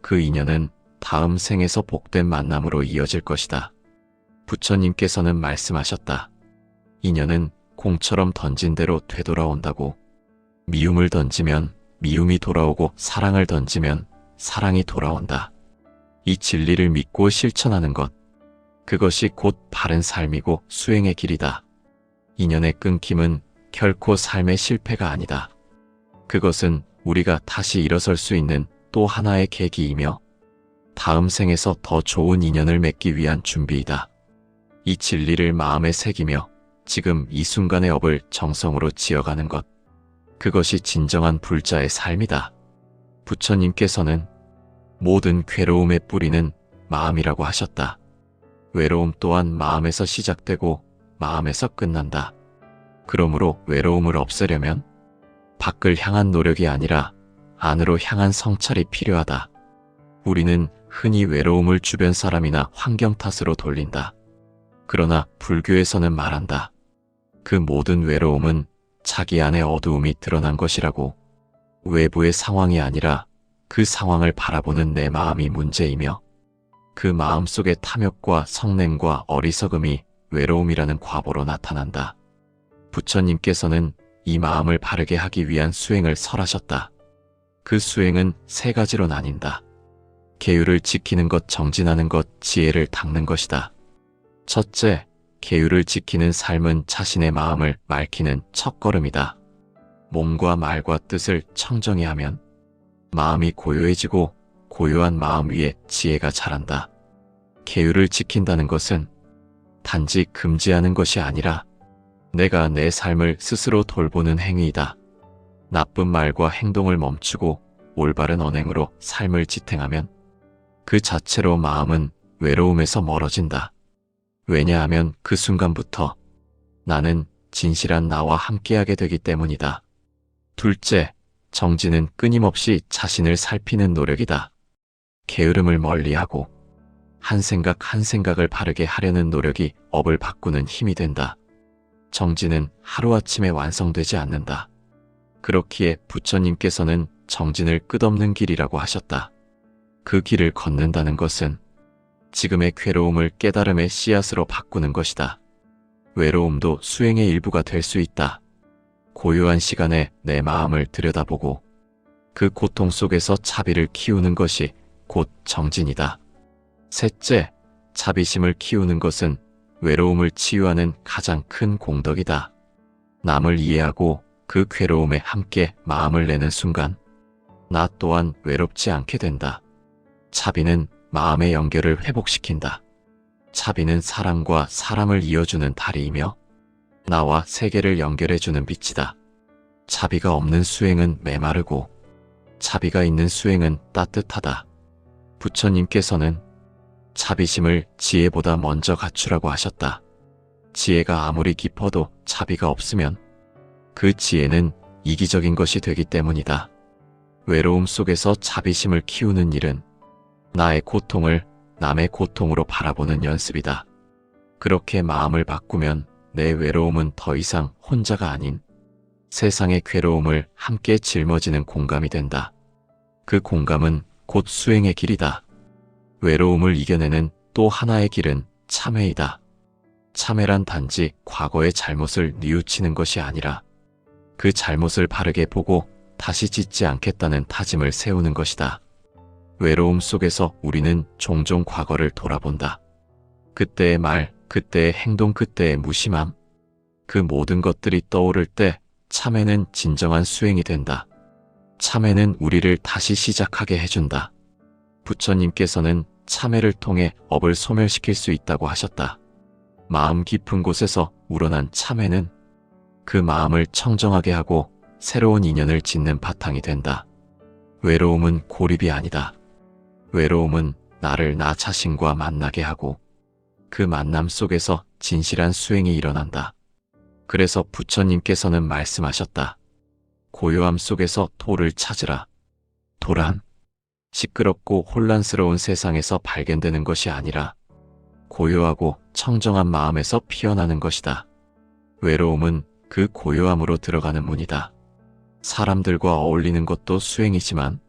그 인연은 다음 생에서 복된 만남으로 이어질 것이다. 부처님께서는 말씀하셨다. 인연은 공처럼 던진 대로 되돌아온다고. 미움을 던지면 미움이 돌아오고 사랑을 던지면 사랑이 돌아온다. 이 진리를 믿고 실천하는 것, 그것이 곧 바른 삶이고 수행의 길이다. 인연의 끊김은 결코 삶의 실패가 아니다. 그것은 우리가 다시 일어설 수 있는 또 하나의 계기이며 다음 생에서 더 좋은 인연을 맺기 위한 준비이다. 이 진리를 마음에 새기며 지금 이 순간의 업을 정성으로 지어가는 것, 그것이 진정한 불자의 삶이다. 부처님께서는 모든 괴로움의 뿌리는 마음이라고 하셨다. 외로움 또한 마음에서 시작되고 마음에서 끝난다. 그러므로 외로움을 없애려면 밖을 향한 노력이 아니라 안으로 향한 성찰이 필요하다. 우리는 흔히 외로움을 주변 사람이나 환경 탓으로 돌린다. 그러나 불교에서는 말한다. 그 모든 외로움은 자기 안의 어두움이 드러난 것이라고. 외부의 상황이 아니라 그 상황을 바라보는 내 마음이 문제이며 그 마음 속의 탐욕과 성냄과 어리석음이 외로움이라는 과보로 나타난다. 부처님께서는 이 마음을 바르게 하기 위한 수행을 설하셨다. 그 수행은 세 가지로 나뉜다. 계율을 지키는 것, 정진하는 것, 지혜를 닦는 것이다. 첫째, 계율을 지키는 삶은 자신의 마음을 맑히는 첫걸음이다. 몸과 말과 뜻을 청정히 하면 마음이 고요해지고 고요한 마음 위에 지혜가 자란다. 계율을 지킨다는 것은 단지 금지하는 것이 아니라 내가 내 삶을 스스로 돌보는 행위이다. 나쁜 말과 행동을 멈추고 올바른 언행으로 삶을 지탱하면 그 자체로 마음은 외로움에서 멀어진다. 왜냐하면 그 순간부터 나는 진실한 나와 함께하게 되기 때문이다. 둘째, 정진은 끊임없이 자신을 살피는 노력이다. 게으름을 멀리하고 한 생각 한 생각을 바르게 하려는 노력이 업을 바꾸는 힘이 된다. 정진은 하루아침에 완성되지 않는다. 그렇기에 부처님께서는 정진을 끝없는 길이라고 하셨다. 그 길을 걷는다는 것은 지금의 괴로움을 깨달음의 씨앗으로 바꾸는 것이다. 외로움도 수행의 일부가 될 수 있다. 고요한 시간에 내 마음을 들여다보고 그 고통 속에서 자비를 키우는 것이 곧 정진이다. 셋째, 자비심을 키우는 것은 외로움을 치유하는 가장 큰 공덕이다. 남을 이해하고 그 괴로움에 함께 마음을 내는 순간 나 또한 외롭지 않게 된다. 자비는 마음의 연결을 회복시킨다. 자비는 사람과 사람을 이어주는 다리이며 나와 세계를 연결해주는 빛이다. 자비가 없는 수행은 메마르고 자비가 있는 수행은 따뜻하다. 부처님께서는 자비심을 지혜보다 먼저 갖추라고 하셨다. 지혜가 아무리 깊어도 자비가 없으면 그 지혜는 이기적인 것이 되기 때문이다. 외로움 속에서 자비심을 키우는 일은 나의 고통을 남의 고통으로 바라보는 연습이다. 그렇게 마음을 바꾸면 내 외로움은 더 이상 혼자가 아닌 세상의 괴로움을 함께 짊어지는 공감이 된다. 그 공감은 곧 수행의 길이다. 외로움을 이겨내는 또 하나의 길은 참회이다. 참회란 단지 과거의 잘못을 뉘우치는 것이 아니라 그 잘못을 바르게 보고 다시 짓지 않겠다는 다짐을 세우는 것이다. 외로움 속에서 우리는 종종 과거를 돌아본다. 그때의 말, 그때의 행동, 그때의 무심함, 그 모든 것들이 떠오를 때 참회는 진정한 수행이 된다. 참회는 우리를 다시 시작하게 해준다. 부처님께서는 참회를 통해 업을 소멸시킬 수 있다고 하셨다. 마음 깊은 곳에서 우러난 참회는 그 마음을 청정하게 하고 새로운 인연을 짓는 바탕이 된다. 외로움은 고립이 아니다. 외로움은 나를 나 자신과 만나게 하고 그 만남 속에서 진실한 수행이 일어난다. 그래서 부처님께서는 말씀하셨다. 고요함 속에서 도를 찾으라. 도란 시끄럽고 혼란스러운 세상에서 발견되는 것이 아니라 고요하고 청정한 마음에서 피어나는 것이다. 외로움은 그 고요함으로 들어가는 문이다. 사람들과 어울리는 것도 수행이지만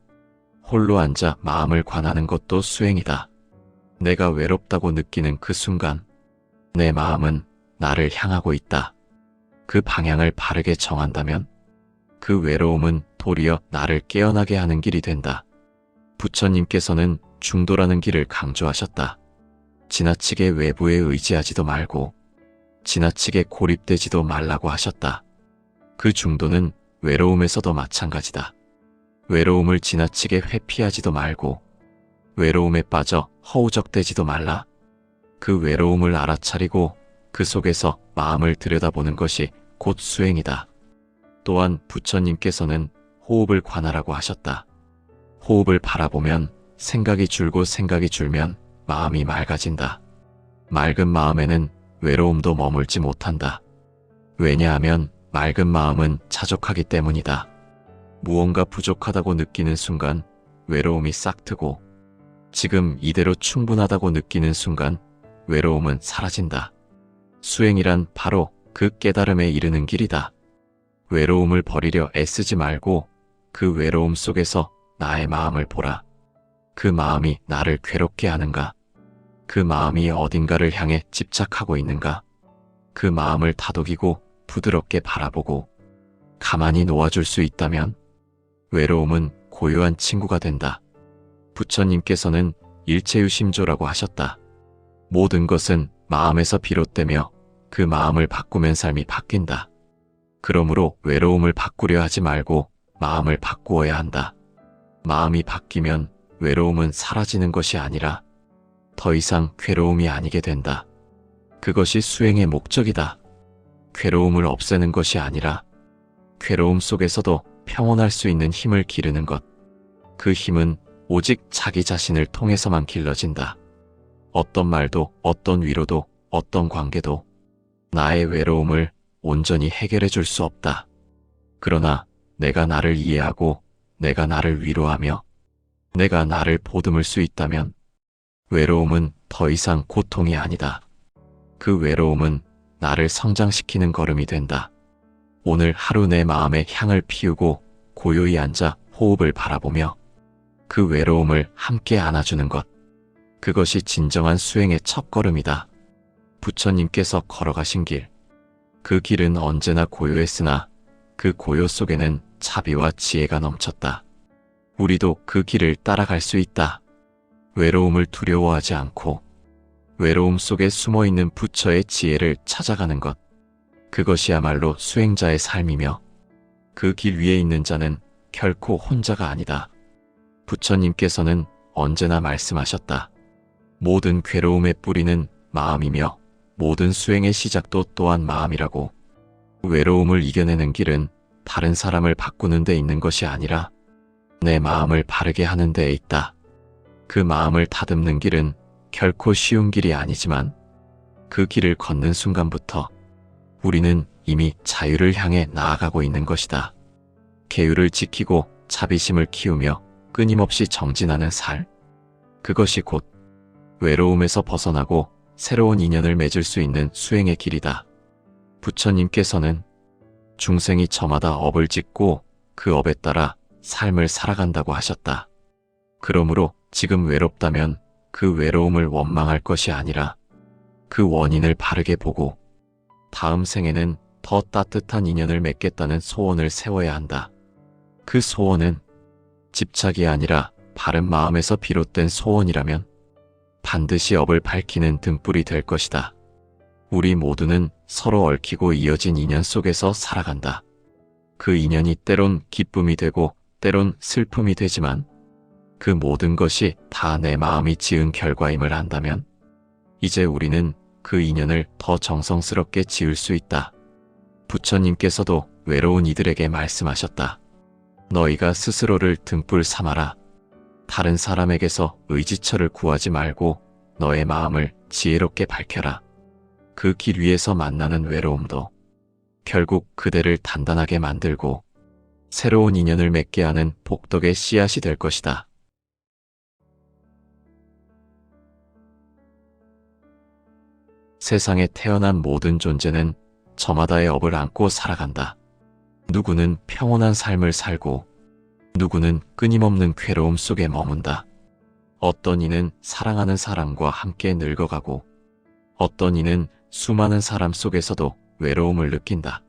홀로 앉아 마음을 관하는 것도 수행이다. 내가 외롭다고 느끼는 그 순간 내 마음은 나를 향하고 있다. 그 방향을 바르게 정한다면 그 외로움은 도리어 나를 깨어나게 하는 길이 된다. 부처님께서는 중도라는 길을 강조하셨다. 지나치게 외부에 의지하지도 말고 지나치게 고립되지도 말라고 하셨다. 그 중도는 외로움에서도 마찬가지다. 외로움을 지나치게 회피하지도 말고 외로움에 빠져 허우적대지도 말라. 그 외로움을 알아차리고 그 속에서 마음을 들여다보는 것이 곧 수행이다. 또한 부처님께서는 호흡을 관하라고 하셨다. 호흡을 바라보면 생각이 줄고 생각이 줄면 마음이 맑아진다. 맑은 마음에는 외로움도 머물지 못한다. 왜냐하면 맑은 마음은 자족하기 때문이다. 무언가 부족하다고 느끼는 순간 외로움이 싹트고 지금 이대로 충분하다고 느끼는 순간 외로움은 사라진다. 수행이란 바로 그 깨달음에 이르는 길이다. 외로움을 버리려 애쓰지 말고 그 외로움 속에서 나의 마음을 보라. 그 마음이 나를 괴롭게 하는가? 그 마음이 어딘가를 향해 집착하고 있는가? 그 마음을 다독이고 부드럽게 바라보고 가만히 놓아줄 수 있다면 외로움은 고요한 친구가 된다. 부처님께서는 일체유심조라고 하셨다. 모든 것은 마음에서 비롯되며 그 마음을 바꾸면 삶이 바뀐다. 그러므로 외로움을 바꾸려 하지 말고 마음을 바꾸어야 한다. 마음이 바뀌면 외로움은 사라지는 것이 아니라 더 이상 괴로움이 아니게 된다. 그것이 수행의 목적이다. 괴로움을 없애는 것이 아니라 괴로움 속에서도 평온할 수 있는 힘을 기르는 것. 그 힘은 오직 자기 자신을 통해서만 길러진다. 어떤 말도, 어떤 위로도, 어떤 관계도 나의 외로움을 온전히 해결해 줄 수 없다. 그러나 내가 나를 이해하고 내가 나를 위로하며 내가 나를 보듬을 수 있다면 외로움은 더 이상 고통이 아니다. 그 외로움은 나를 성장시키는 걸음이 된다. 오늘 하루 내 마음에 향을 피우고 고요히 앉아 호흡을 바라보며 그 외로움을 함께 안아주는 것. 그것이 진정한 수행의 첫걸음이다. 부처님께서 걸어가신 길. 그 길은 언제나 고요했으나 그 고요 속에는 자비와 지혜가 넘쳤다. 우리도 그 길을 따라갈 수 있다. 외로움을 두려워하지 않고 외로움 속에 숨어있는 부처의 지혜를 찾아가는 것. 그것이야말로 수행자의 삶이며 그 길 위에 있는 자는 결코 혼자가 아니다. 부처님께서는 언제나 말씀하셨다. 모든 괴로움의 뿌리는 마음이며 모든 수행의 시작도 또한 마음이라고. 외로움을 이겨내는 길은 다른 사람을 바꾸는 데 있는 것이 아니라 내 마음을 바르게 하는 데에 있다. 그 마음을 다듬는 길은 결코 쉬운 길이 아니지만 그 길을 걷는 순간부터 우리는 이미 자유를 향해 나아가고 있는 것이다. 계율을 지키고 자비심을 키우며 끊임없이 정진하는 삶. 그것이 곧 외로움에서 벗어나고 새로운 인연을 맺을 수 있는 수행의 길이다. 부처님께서는 중생이 저마다 업을 짓고 그 업에 따라 삶을 살아간다고 하셨다. 그러므로 지금 외롭다면 그 외로움을 원망할 것이 아니라 그 원인을 바르게 보고 다음 생에는 더 따뜻한 인연을 맺겠다는 소원을 세워야 한다. 그 소원은 집착이 아니라 바른 마음에서 비롯된 소원이라면 반드시 업을 밝히는 등불이 될 것이다. 우리 모두는 서로 얽히고 이어진 인연 속에서 살아간다. 그 인연이 때론 기쁨이 되고 때론 슬픔이 되지만 그 모든 것이 다 내 마음이 지은 결과임을 안다면 이제 우리는 그 인연을 더 정성스럽게 지을 수 있다. 부처님께서도 외로운 이들에게 말씀하셨다. 너희가 스스로를 등불 삼아라. 다른 사람에게서 의지처를 구하지 말고 너의 마음을 지혜롭게 밝혀라. 그 길 위에서 만나는 외로움도 결국 그대를 단단하게 만들고 새로운 인연을 맺게 하는 복덕의 씨앗이 될 것이다. 세상에 태어난 모든 존재는 저마다의 업을 안고 살아간다. 누구는 평온한 삶을 살고 누구는 끊임없는 괴로움 속에 머문다. 어떤 이는 사랑하는 사람과 함께 늙어가고 어떤 이는 수많은 사람 속에서도 외로움을 느낀다.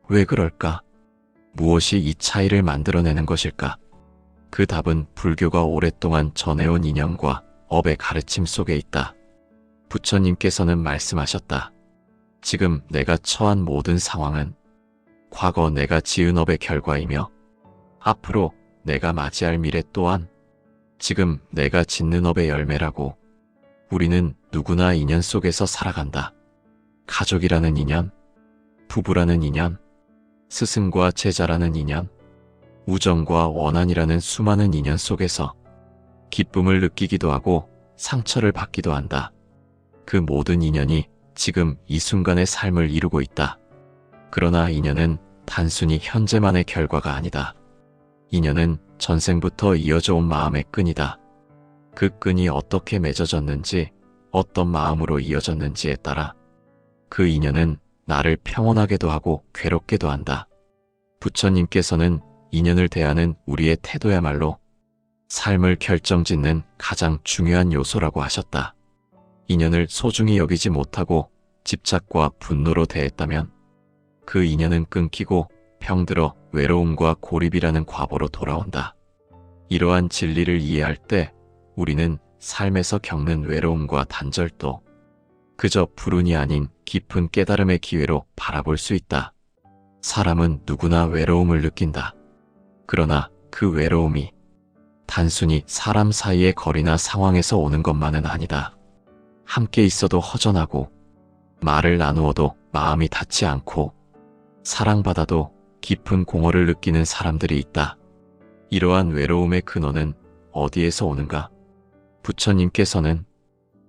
왜 그럴까? 무엇이 이 차이를 만들어내는 것일까? 그 답은 불교가 오랫동안 전해온 인연과 업의 가르침 속에 있다. 부처님께서는 말씀하셨다. 지금 내가 처한 모든 상황은 과거 내가 지은 업의 결과이며 앞으로 내가 맞이할 미래 또한 지금 내가 짓는 업의 열매라고. 우리는 누구나 인연 속에서 살아간다. 가족이라는 인연, 부부라는 인연, 스승과 제자라는 인연, 우정과 원한이라는 수많은 인연 속에서 기쁨을 느끼기도 하고 상처를 받기도 한다. 그 모든 인연이 지금 이 순간의 삶을 이루고 있다. 그러나 인연은 단순히 현재만의 결과가 아니다. 인연은 전생부터 이어져 온 마음의 끈이다. 그 끈이 어떻게 맺어졌는지, 어떤 마음으로 이어졌는지에 따라 그 인연은 나를 평온하게도 하고 괴롭게도 한다. 부처님께서는 인연을 대하는 우리의 태도야말로 삶을 결정짓는 가장 중요한 요소라고 하셨다. 인연을 소중히 여기지 못하고 집착과 분노로 대했다면 그 인연은 끊기고 병들어 외로움과 고립이라는 과보로 돌아온다. 이러한 진리를 이해할 때 우리는 삶에서 겪는 외로움과 단절도 그저 불운이 아닌 깊은 깨달음의 기회로 바라볼 수 있다. 사람은 누구나 외로움을 느낀다. 그러나 그 외로움이 단순히 사람 사이의 거리나 상황에서 오는 것만은 아니다. 함께 있어도 허전하고 말을 나누어도 마음이 닿지 않고 사랑받아도 깊은 공허를 느끼는 사람들이 있다. 이러한 외로움의 근원은 어디에서 오는가? 부처님께서는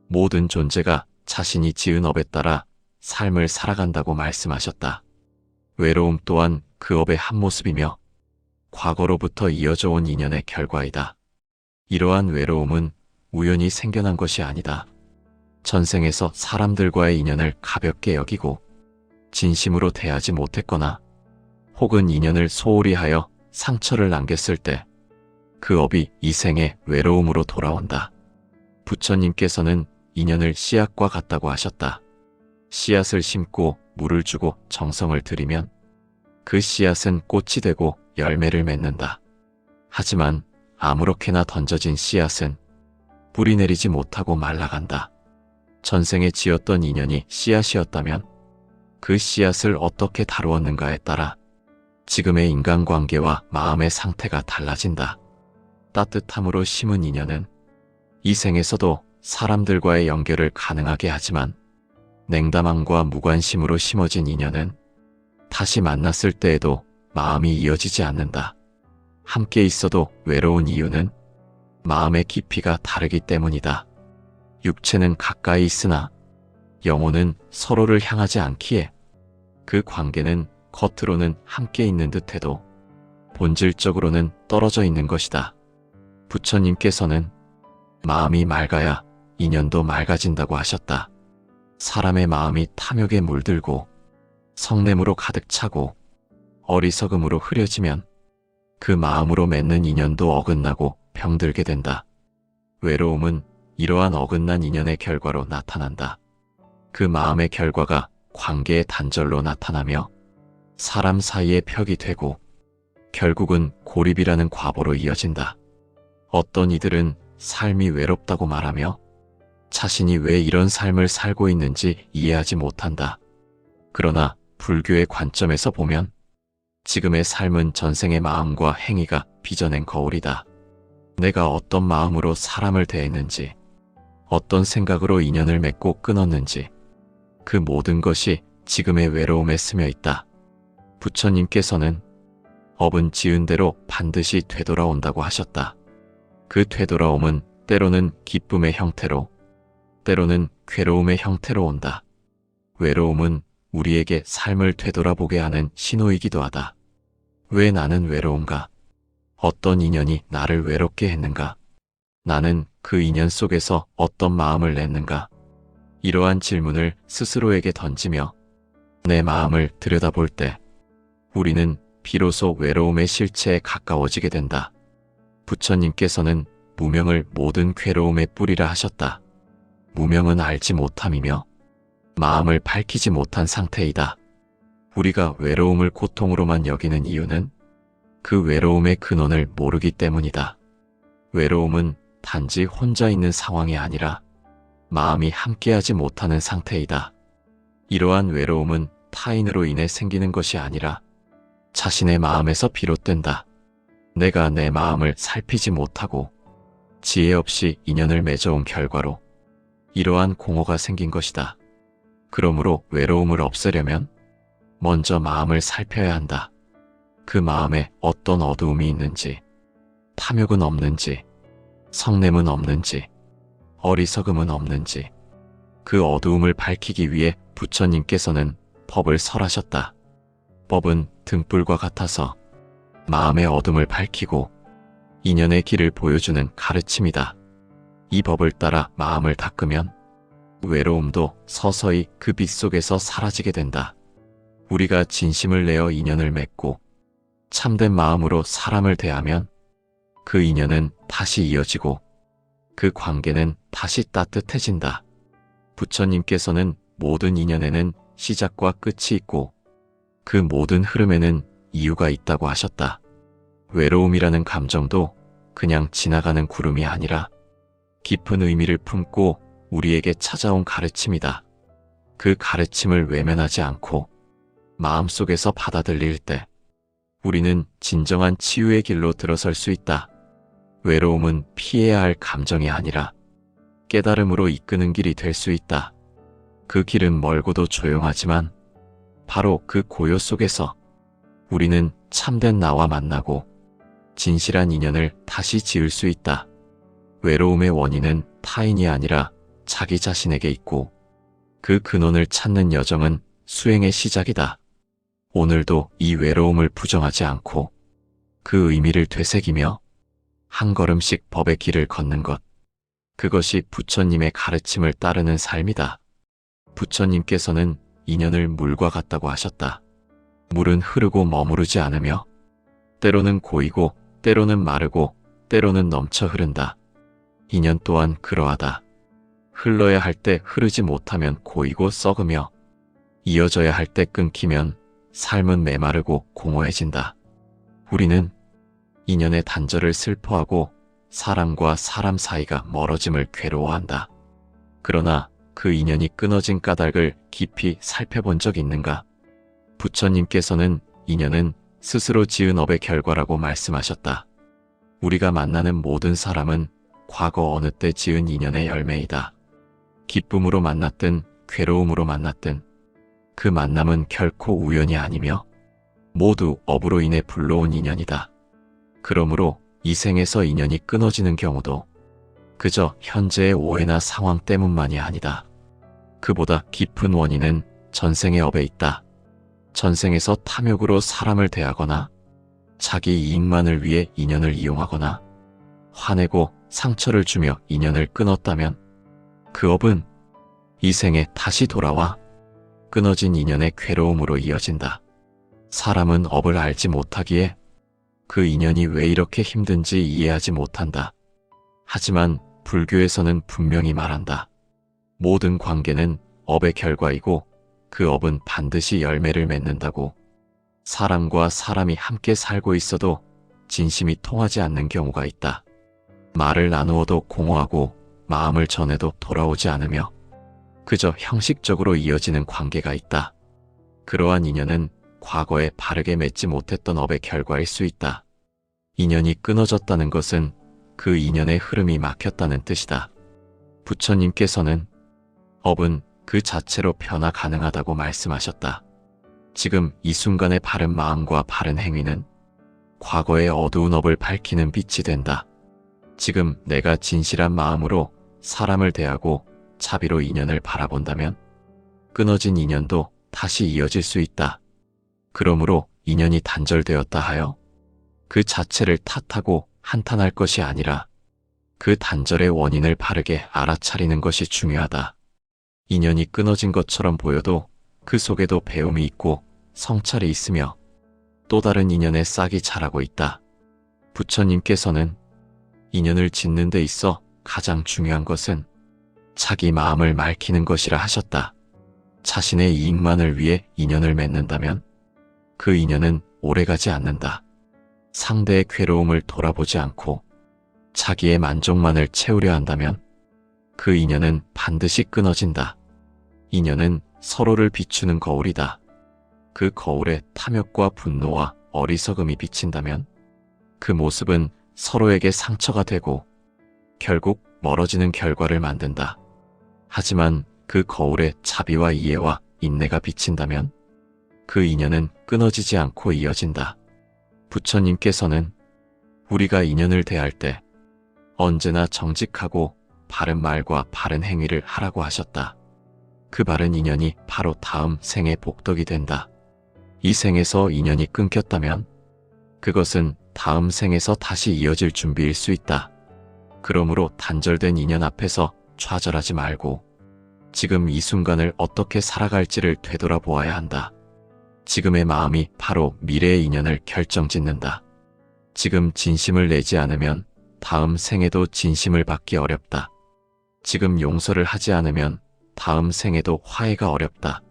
모든 존재가 자신이 지은 업에 따라 삶을 살아간다고 말씀하셨다. 외로움 또한 그 업의 한 모습이며 과거로부터 이어져 온 인연의 결과이다. 이러한 외로움은 우연히 생겨난 것이 아니다. 전생에서 사람들과의 인연을 가볍게 여기고 진심으로 대하지 못했거나 혹은 인연을 소홀히 하여 상처를 남겼을 때 그 업이 이 생의 외로움으로 돌아온다. 부처님께서는 인연을 씨앗과 같다고 하셨다. 씨앗을 심고 물을 주고 정성을 들이면 그 씨앗은 꽃이 되고 열매를 맺는다. 하지만 아무렇게나 던져진 씨앗은 뿌리 내리지 못하고 말라간다. 전생에 지었던 인연이 씨앗이었다면 그 씨앗을 어떻게 다루었는가에 따라 지금의 인간관계와 마음의 상태가 달라진다. 따뜻함으로 심은 인연은 이 생에서도 사람들과의 연결을 가능하게 하지만 냉담함과 무관심으로 심어진 인연은 다시 만났을 때에도 마음이 이어지지 않는다. 함께 있어도 외로운 이유는 마음의 깊이가 다르기 때문이다. 육체는 가까이 있으나 영혼은 서로를 향하지 않기에 그 관계는 겉으로는 함께 있는 듯해도 본질적으로는 떨어져 있는 것이다. 부처님께서는 마음이 맑아야 인연도 맑아진다고 하셨다. 사람의 마음이 탐욕에 물들고 성냄으로 가득 차고 어리석음으로 흐려지면 그 마음으로 맺는 인연도 어긋나고 병들게 된다. 외로움은 이러한 어긋난 인연의 결과로 나타난다. 그 마음의 결과가 관계의 단절로 나타나며 사람 사이의 벽이 되고 결국은 고립이라는 과보로 이어진다. 어떤 이들은 삶이 외롭다고 말하며 자신이 왜 이런 삶을 살고 있는지 이해하지 못한다. 그러나 불교의 관점에서 보면 지금의 삶은 전생의 마음과 행위가 빚어낸 거울이다. 내가 어떤 마음으로 사람을 대했는지, 어떤 생각으로 인연을 맺고 끊었는지 그 모든 것이 지금의 외로움에 스며 있다. 부처님께서는 업은 지은 대로 반드시 되돌아온다고 하셨다. 그 되돌아옴은 때로는 기쁨의 형태로, 때로는 괴로움의 형태로 온다. 외로움은 우리에게 삶을 되돌아보게 하는 신호이기도 하다. 왜 나는 외로운가? 어떤 인연이 나를 외롭게 했는가? 나는 그 인연 속에서 어떤 마음을 냈는가? 이러한 질문을 스스로에게 던지며 내 마음을 들여다볼 때 우리는 비로소 외로움의 실체에 가까워지게 된다. 부처님께서는 무명을 모든 괴로움의 뿌리라 하셨다. 무명은 알지 못함이며 마음을 밝히지 못한 상태이다. 우리가 외로움을 고통으로만 여기는 이유는 그 외로움의 근원을 모르기 때문이다. 외로움은 단지 혼자 있는 상황이 아니라 마음이 함께하지 못하는 상태이다. 이러한 외로움은 타인으로 인해 생기는 것이 아니라 자신의 마음에서 비롯된다. 내가 내 마음을 살피지 못하고 지혜 없이 인연을 맺어온 결과로 이러한 공허가 생긴 것이다. 그러므로 외로움을 없애려면 먼저 마음을 살펴야 한다. 그 마음에 어떤 어두움이 있는지, 탐욕은 없는지, 성냄은 없는지, 어리석음은 없는지, 그 어두움을 밝히기 위해 부처님께서는 법을 설하셨다. 법은 등불과 같아서 마음의 어둠을 밝히고 인연의 길을 보여주는 가르침이다. 이 법을 따라 마음을 닦으면 외로움도 서서히 그 빛 속에서 사라지게 된다. 우리가 진심을 내어 인연을 맺고 참된 마음으로 사람을 대하면 그 인연은 다시 이어지고 그 관계는 다시 따뜻해진다. 부처님께서는 모든 인연에는 시작과 끝이 있고 그 모든 흐름에는 이유가 있다고 하셨다. 외로움이라는 감정도 그냥 지나가는 구름이 아니라 깊은 의미를 품고 우리에게 찾아온 가르침이다. 그 가르침을 외면하지 않고 마음속에서 받아들일 때 우리는 진정한 치유의 길로 들어설 수 있다. 외로움은 피해야 할 감정이 아니라 깨달음으로 이끄는 길이 될 수 있다. 그 길은 멀고도 조용하지만 바로 그 고요 속에서 우리는 참된 나와 만나고 진실한 인연을 다시 지을 수 있다. 외로움의 원인은 타인이 아니라 자기 자신에게 있고 그 근원을 찾는 여정은 수행의 시작이다. 오늘도 이 외로움을 부정하지 않고 그 의미를 되새기며 한 걸음씩 법의 길을 걷는 것. 그것이 부처님의 가르침을 따르는 삶이다. 부처님께서는 인연을 물과 같다고 하셨다. 물은 흐르고 머무르지 않으며 때로는 고이고 때로는 마르고 때로는 넘쳐 흐른다. 인연 또한 그러하다. 흘러야 할 때 흐르지 못하면 고이고 썩으며 이어져야 할 때 끊기면 삶은 메마르고 공허해진다. 우리는 인연의 단절을 슬퍼하고 사람과 사람 사이가 멀어짐을 괴로워한다. 그러나 그 인연이 끊어진 까닭을 깊이 살펴본 적 있는가? 부처님께서는 인연은 스스로 지은 업의 결과라고 말씀하셨다. 우리가 만나는 모든 사람은 과거 어느 때 지은 인연의 열매이다. 기쁨으로 만났든 괴로움으로 만났든 그 만남은 결코 우연이 아니며 모두 업으로 인해 불러온 인연이다. 그러므로 이 생에서 인연이 끊어지는 경우도 그저 현재의 오해나 상황 때문만이 아니다. 그보다 깊은 원인은 전생의 업에 있다. 전생에서 탐욕으로 사람을 대하거나 자기 이익만을 위해 인연을 이용하거나 화내고 상처를 주며 인연을 끊었다면 그 업은 이 생에 다시 돌아와 끊어진 인연의 괴로움으로 이어진다. 사람은 업을 알지 못하기에 그 인연이 왜 이렇게 힘든지 이해하지 못한다. 하지만 불교에서는 분명히 말한다. 모든 관계는 업의 결과이고 그 업은 반드시 열매를 맺는다고. 사람과 사람이 함께 살고 있어도 진심이 통하지 않는 경우가 있다. 말을 나누어도 공허하고 마음을 전해도 돌아오지 않으며 그저 형식적으로 이어지는 관계가 있다. 그러한 인연은 과거에 바르게 맺지 못했던 업의 결과일 수 있다. 인연이 끊어졌다는 것은 그 인연의 흐름이 막혔다는 뜻이다. 부처님께서는 업은 그 자체로 변화 가능하다고 말씀하셨다. 지금 이 순간의 바른 마음과 바른 행위는 과거의 어두운 업을 밝히는 빛이 된다. 지금 내가 진실한 마음으로 사람을 대하고 자비로 인연을 바라본다면 끊어진 인연도 다시 이어질 수 있다. 그러므로 인연이 단절되었다 하여 그 자체를 탓하고 한탄할 것이 아니라 그 단절의 원인을 바르게 알아차리는 것이 중요하다. 인연이 끊어진 것처럼 보여도 그 속에도 배움이 있고 성찰이 있으며 또 다른 인연의 싹이 자라고 있다. 부처님께서는 인연을 짓는 데 있어 가장 중요한 것은 자기 마음을 맑히는 것이라 하셨다. 자신의 이익만을 위해 인연을 맺는다면 그 인연은 오래가지 않는다. 상대의 괴로움을 돌아보지 않고 자기의 만족만을 채우려 한다면 그 인연은 반드시 끊어진다. 인연은 서로를 비추는 거울이다. 그 거울에 탐욕과 분노와 어리석음이 비친다면 그 모습은 서로에게 상처가 되고 결국 멀어지는 결과를 만든다. 하지만 그 거울에 자비와 이해와 인내가 비친다면 그 인연은 끊어지지 않고 이어진다. 부처님께서는 우리가 인연을 대할 때 언제나 정직하고 바른 말과 바른 행위를 하라고 하셨다. 그 바른 인연이 바로 다음 생의 복덕이 된다. 이 생에서 인연이 끊겼다면 그것은 다음 생에서 다시 이어질 준비일 수 있다. 그러므로 단절된 인연 앞에서 좌절하지 말고 지금 이 순간을 어떻게 살아갈지를 되돌아보아야 한다. 지금의 마음이 바로 미래의 인연을 결정짓는다. 지금 진심을 내지 않으면 다음 생에도 진심을 받기 어렵다. 지금 용서를 하지 않으면 다음 생에도 화해가 어렵다.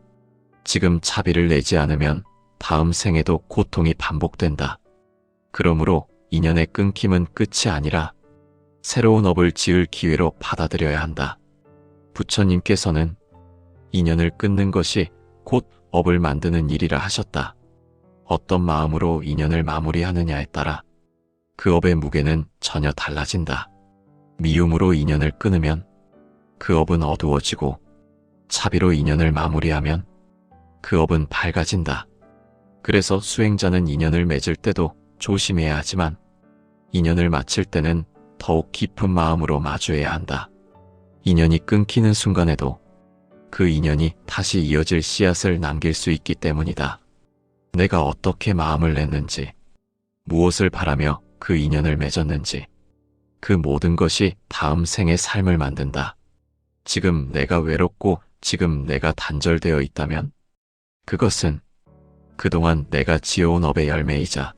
지금 자비를 내지 않으면 다음 생에도 고통이 반복된다. 그러므로 인연의 끊김은 끝이 아니라 새로운 업을 지을 기회로 받아들여야 한다. 부처님께서는 인연을 끊는 것이 곧 업을 만드는 일이라 하셨다. 어떤 마음으로 인연을 마무리하느냐에 따라 그 업의 무게는 전혀 달라진다. 미움으로 인연을 끊으면 그 업은 어두워지고 자비로 인연을 마무리하면 그 업은 밝아진다. 그래서 수행자는 인연을 맺을 때도 조심해야 하지만 인연을 마칠 때는 더욱 깊은 마음으로 마주해야 한다. 인연이 끊기는 순간에도 그 인연이 다시 이어질 씨앗을 남길 수 있기 때문이다. 내가 어떻게 마음을 냈는지, 무엇을 바라며 그 인연을 맺었는지, 그 모든 것이 다음 생의 삶을 만든다. 지금 내가 외롭고 지금 내가 단절되어 있다면 그것은 그동안 내가 지어온 업의 열매이자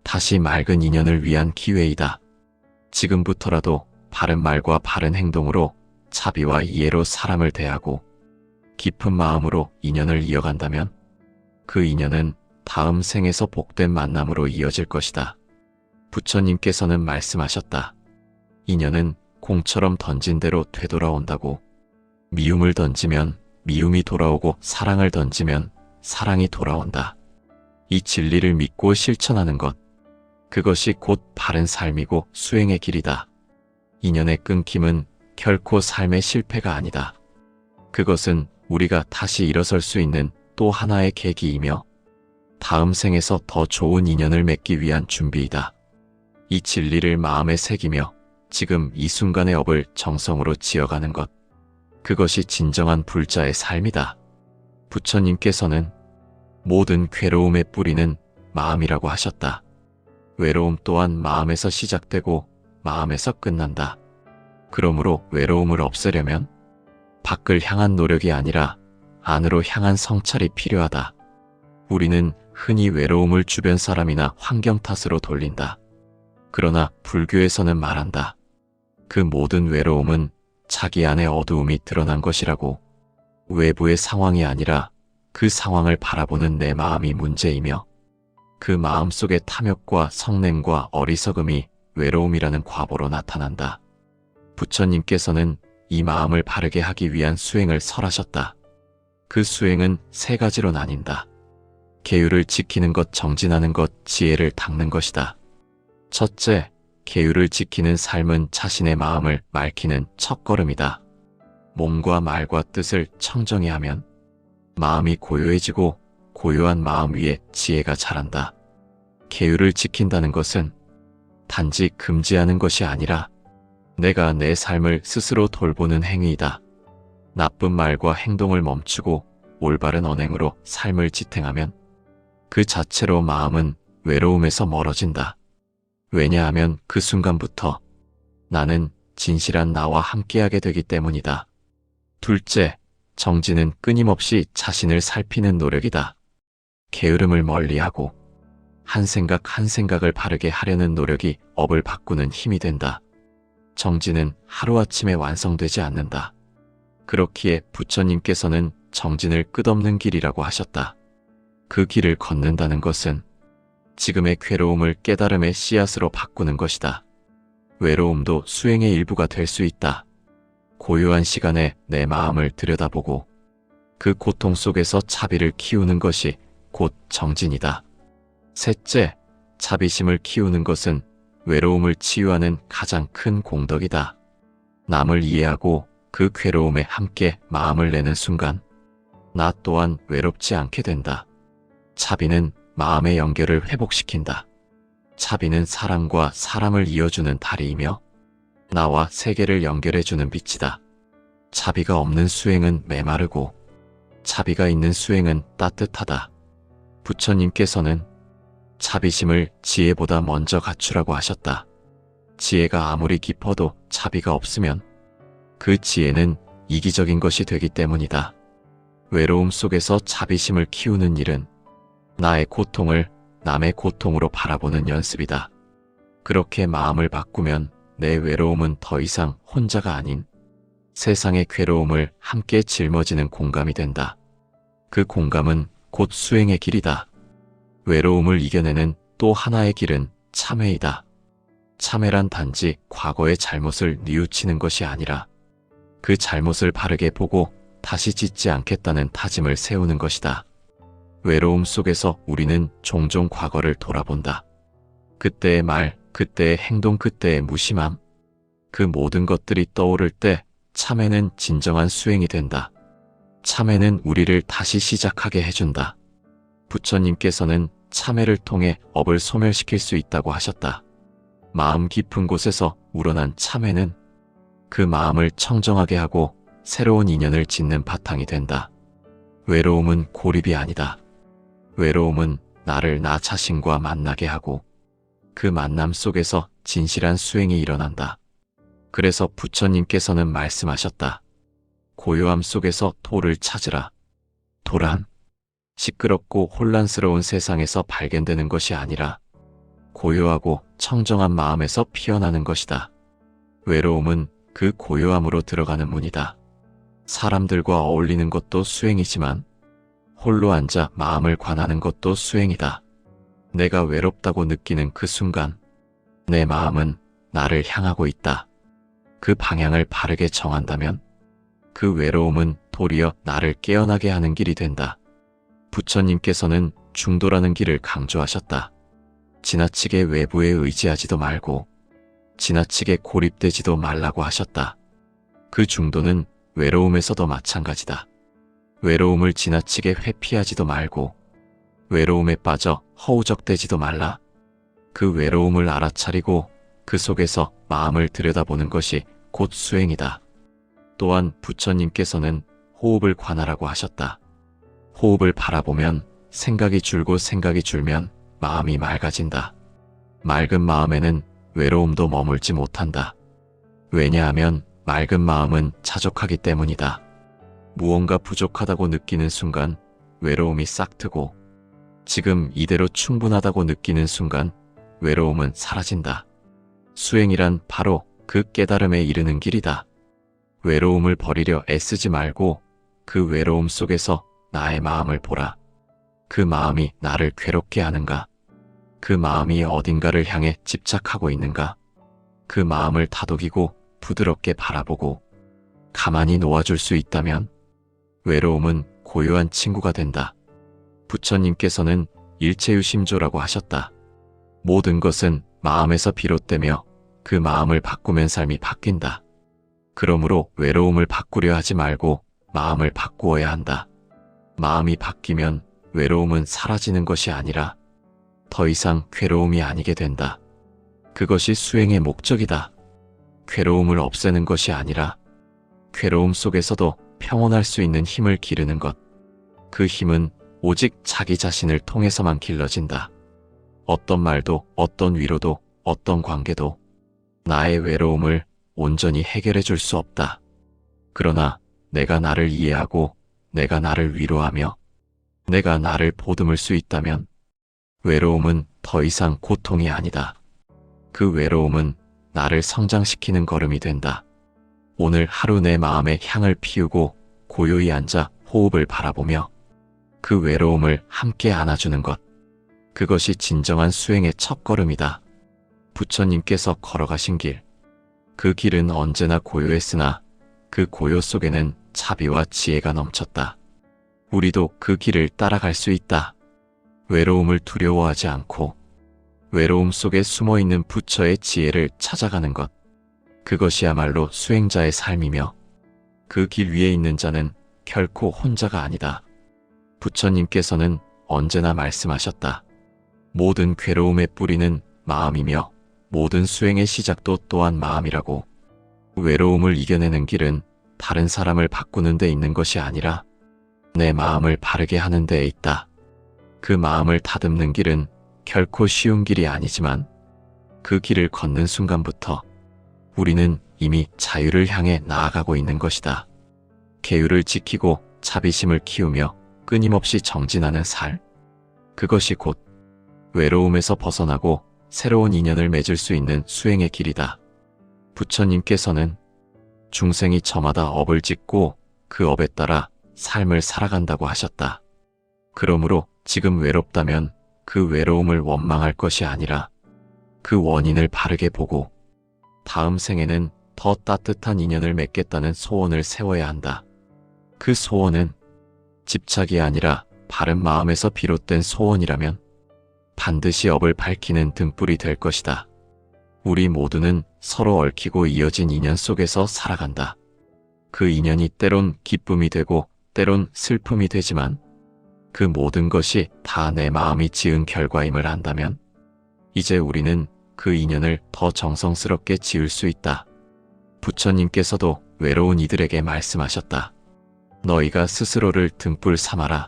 다시 맑은 인연을 위한 기회이다. 지금부터라도 바른 말과 바른 행동으로 자비와 이해로 사람을 대하고 깊은 마음으로 인연을 이어간다면 그 인연은 다음 생에서 복된 만남으로 이어질 것이다. 부처님께서는 말씀하셨다. 인연은 공처럼 던진 대로 되돌아온다고. 미움을 던지면 미움이 돌아오고 사랑을 던지면 사랑이 돌아온다. 이 진리를 믿고 실천하는 것, 그것이 곧 바른 삶이고 수행의 길이다. 인연의 끊김은 결코 삶의 실패가 아니다. 그것은 우리가 다시 일어설 수 있는 또 하나의 계기이며 다음 생에서 더 좋은 인연을 맺기 위한 준비이다. 이 진리를 마음에 새기며 지금 이 순간의 업을 정성으로 지어가는 것, 그것이 진정한 불자의 삶이다. 부처님께서는 모든 괴로움의 뿌리는 마음이라고 하셨다. 외로움 또한 마음에서 시작되고 마음에서 끝난다. 그러므로 외로움을 없애려면 밖을 향한 노력이 아니라 안으로 향한 성찰이 필요하다. 우리는 흔히 외로움을 주변 사람이나 환경 탓으로 돌린다. 그러나 불교에서는 말한다. 그 모든 외로움은 자기 안의 어두움이 드러난 것이라고. 외부의 상황이 아니라 그 상황을 바라보는 내 마음이 문제이며 그 마음 속의 탐욕과 성냄과 어리석음이 외로움이라는 과보로 나타난다. 부처님께서는 이 마음을 바르게 하기 위한 수행을 설하셨다. 그 수행은 세 가지로 나뉜다. 계율을 지키는 것, 정진하는 것, 지혜를 닦는 것이다. 첫째, 계율을 지키는 삶은 자신의 마음을 맑히는 첫걸음이다. 몸과 말과 뜻을 청정히 하면 마음이 고요해지고 고요한 마음 위에 지혜가 자란다. 계율을 지킨다는 것은 단지 금지하는 것이 아니라 내가 내 삶을 스스로 돌보는 행위이다. 나쁜 말과 행동을 멈추고 올바른 언행으로 삶을 지탱하면 그 자체로 마음은 외로움에서 멀어진다. 왜냐하면 그 순간부터 나는 진실한 나와 함께하게 되기 때문이다. 둘째, 정진은 끊임없이 자신을 살피는 노력이다. 게으름을 멀리하고 한 생각 한 생각을 바르게 하려는 노력이 업을 바꾸는 힘이 된다. 정진은 하루아침에 완성되지 않는다. 그렇기에 부처님께서는 정진을 끝없는 길이라고 하셨다. 그 길을 걷는다는 것은 지금의 괴로움을 깨달음의 씨앗으로 바꾸는 것이다. 외로움도 수행의 일부가 될 수 있다. 고요한 시간에 내 마음을 들여다보고 그 고통 속에서 자비를 키우는 것이 곧 정진이다. 셋째, 자비심을 키우는 것은 외로움을 치유하는 가장 큰 공덕이다. 남을 이해하고 그 괴로움에 함께 마음을 내는 순간 나 또한 외롭지 않게 된다. 자비는 마음의 연결을 회복시킨다. 자비는 사람과 사람을 이어주는 다리이며 나와 세계를 연결해주는 빛이다. 자비가 없는 수행은 메마르고 자비가 있는 수행은 따뜻하다. 부처님께서는 자비심을 지혜보다 먼저 갖추라고 하셨다. 지혜가 아무리 깊어도 자비가 없으면 그 지혜는 이기적인 것이 되기 때문이다. 외로움 속에서 자비심을 키우는 일은 나의 고통을 남의 고통으로 바라보는 연습이다. 그렇게 마음을 바꾸면 내 외로움은 더 이상 혼자가 아닌 세상의 괴로움을 함께 짊어지는 공감이 된다. 그 공감은 곧 수행의 길이다. 외로움을 이겨내는 또 하나의 길은 참회이다. 참회란 단지 과거의 잘못을 뉘우치는 것이 아니라 그 잘못을 바르게 보고 다시 짓지 않겠다는 다짐을 세우는 것이다. 외로움 속에서 우리는 종종 과거를 돌아본다. 그때의 말, 그때의 행동, 그때의 무심함, 그 모든 것들이 떠오를 때 참회는 진정한 수행이 된다. 참회는 우리를 다시 시작하게 해준다. 부처님께서는 참회를 통해 업을 소멸시킬 수 있다고 하셨다. 마음 깊은 곳에서 우러난 참회는 그 마음을 청정하게 하고 새로운 인연을 짓는 바탕이 된다. 외로움은 고립이 아니다. 외로움은 나를 나 자신과 만나게 하고 그 만남 속에서 진실한 수행이 일어난다. 그래서 부처님께서는 말씀하셨다. 고요함 속에서 도를 찾으라. 도란 시끄럽고 혼란스러운 세상에서 발견되는 것이 아니라 고요하고 청정한 마음에서 피어나는 것이다. 외로움은 그 고요함으로 들어가는 문이다. 사람들과 어울리는 것도 수행이지만 홀로 앉아 마음을 관하는 것도 수행이다. 내가 외롭다고 느끼는 그 순간 내 마음은 나를 향하고 있다. 그 방향을 바르게 정한다면 그 외로움은 도리어 나를 깨어나게 하는 길이 된다. 부처님께서는 중도라는 길을 강조하셨다. 지나치게 외부에 의지하지도 말고 지나치게 고립되지도 말라고 하셨다. 그 중도는 외로움에서도 마찬가지다. 외로움을 지나치게 회피하지도 말고 외로움에 빠져 허우적대지도 말라. 그 외로움을 알아차리고 그 속에서 마음을 들여다보는 것이 곧 수행이다. 또한 부처님께서는 호흡을 관하라고 하셨다. 호흡을 바라보면 생각이 줄고 생각이 줄면 마음이 맑아진다. 맑은 마음에는 외로움도 머물지 못한다. 왜냐하면 맑은 마음은 자족하기 때문이다. 무언가 부족하다고 느끼는 순간 외로움이 싹트고 지금 이대로 충분하다고 느끼는 순간 외로움은 사라진다. 수행이란 바로 그 깨달음에 이르는 길이다. 외로움을 버리려 애쓰지 말고 그 외로움 속에서 나의 마음을 보라. 그 마음이 나를 괴롭게 하는가? 그 마음이 어딘가를 향해 집착하고 있는가? 그 마음을 다독이고 부드럽게 바라보고 가만히 놓아줄 수 있다면 외로움은 고요한 친구가 된다. 부처님께서는 일체유심조라고 하셨다. 모든 것은 마음에서 비롯되며 그 마음을 바꾸면 삶이 바뀐다. 그러므로 외로움을 바꾸려 하지 말고 마음을 바꾸어야 한다. 마음이 바뀌면 외로움은 사라지는 것이 아니라 더 이상 괴로움이 아니게 된다. 그것이 수행의 목적이다. 괴로움을 없애는 것이 아니라 괴로움 속에서도 평온할 수 있는 힘을 기르는 것. 그 힘은 오직 자기 자신을 통해서만 길러진다. 어떤 말도, 어떤 위로도, 어떤 관계도 나의 외로움을 온전히 해결해 줄 수 없다. 그러나 내가 나를 이해하고 내가 나를 위로하며 내가 나를 보듬을 수 있다면 외로움은 더 이상 고통이 아니다. 그 외로움은 나를 성장시키는 걸음이 된다. 오늘 하루 내 마음에 향을 피우고 고요히 앉아 호흡을 바라보며 그 외로움을 함께 안아주는 것. 그것이 진정한 수행의 첫걸음이다. 부처님께서 걸어가신 길. 그 길은 언제나 고요했으나 그 고요 속에는 자비와 지혜가 넘쳤다. 우리도 그 길을 따라갈 수 있다. 외로움을 두려워하지 않고 외로움 속에 숨어있는 부처의 지혜를 찾아가는 것. 그것이야말로 수행자의 삶이며 그 길 위에 있는 자는 결코 혼자가 아니다. 부처님께서는 언제나 말씀하셨다. 모든 괴로움의 뿌리는 마음이며 모든 수행의 시작도 또한 마음이라고. 외로움을 이겨내는 길은 다른 사람을 바꾸는 데 있는 것이 아니라 내 마음을 바르게 하는 데에 있다. 그 마음을 다듬는 길은 결코 쉬운 길이 아니지만 그 길을 걷는 순간부터 우리는 이미 자유를 향해 나아가고 있는 것이다. 계율을 지키고 자비심을 키우며 끊임없이 정진하는 삶. 그것이 곧 외로움에서 벗어나고 새로운 인연을 맺을 수 있는 수행의 길이다. 부처님께서는 중생이 저마다 업을 짓고 그 업에 따라 삶을 살아간다고 하셨다. 그러므로 지금 외롭다면 그 외로움을 원망할 것이 아니라 그 원인을 바르게 보고 다음 생에는 더 따뜻한 인연을 맺겠다는 소원을 세워야 한다. 그 소원은 집착이 아니라 바른 마음에서 비롯된 소원이라면 반드시 업을 밝히는 등불이 될 것이다. 우리 모두는 서로 얽히고 이어진 인연 속에서 살아간다. 그 인연이 때론 기쁨이 되고 때론 슬픔이 되지만 그 모든 것이 다 내 마음이 지은 결과임을 안다면 이제 우리는 그 인연을 더 정성스럽게 지을 수 있다. 부처님께서도 외로운 이들에게 말씀하셨다. 너희가 스스로를 등불 삼아라.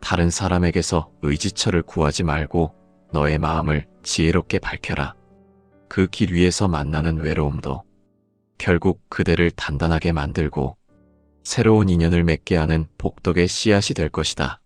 다른 사람에게서 의지처를 구하지 말고 너의 마음을 지혜롭게 밝혀라. 그 길 위에서 만나는 외로움도 결국 그대를 단단하게 만들고 새로운 인연을 맺게 하는 복덕의 씨앗이 될 것이다.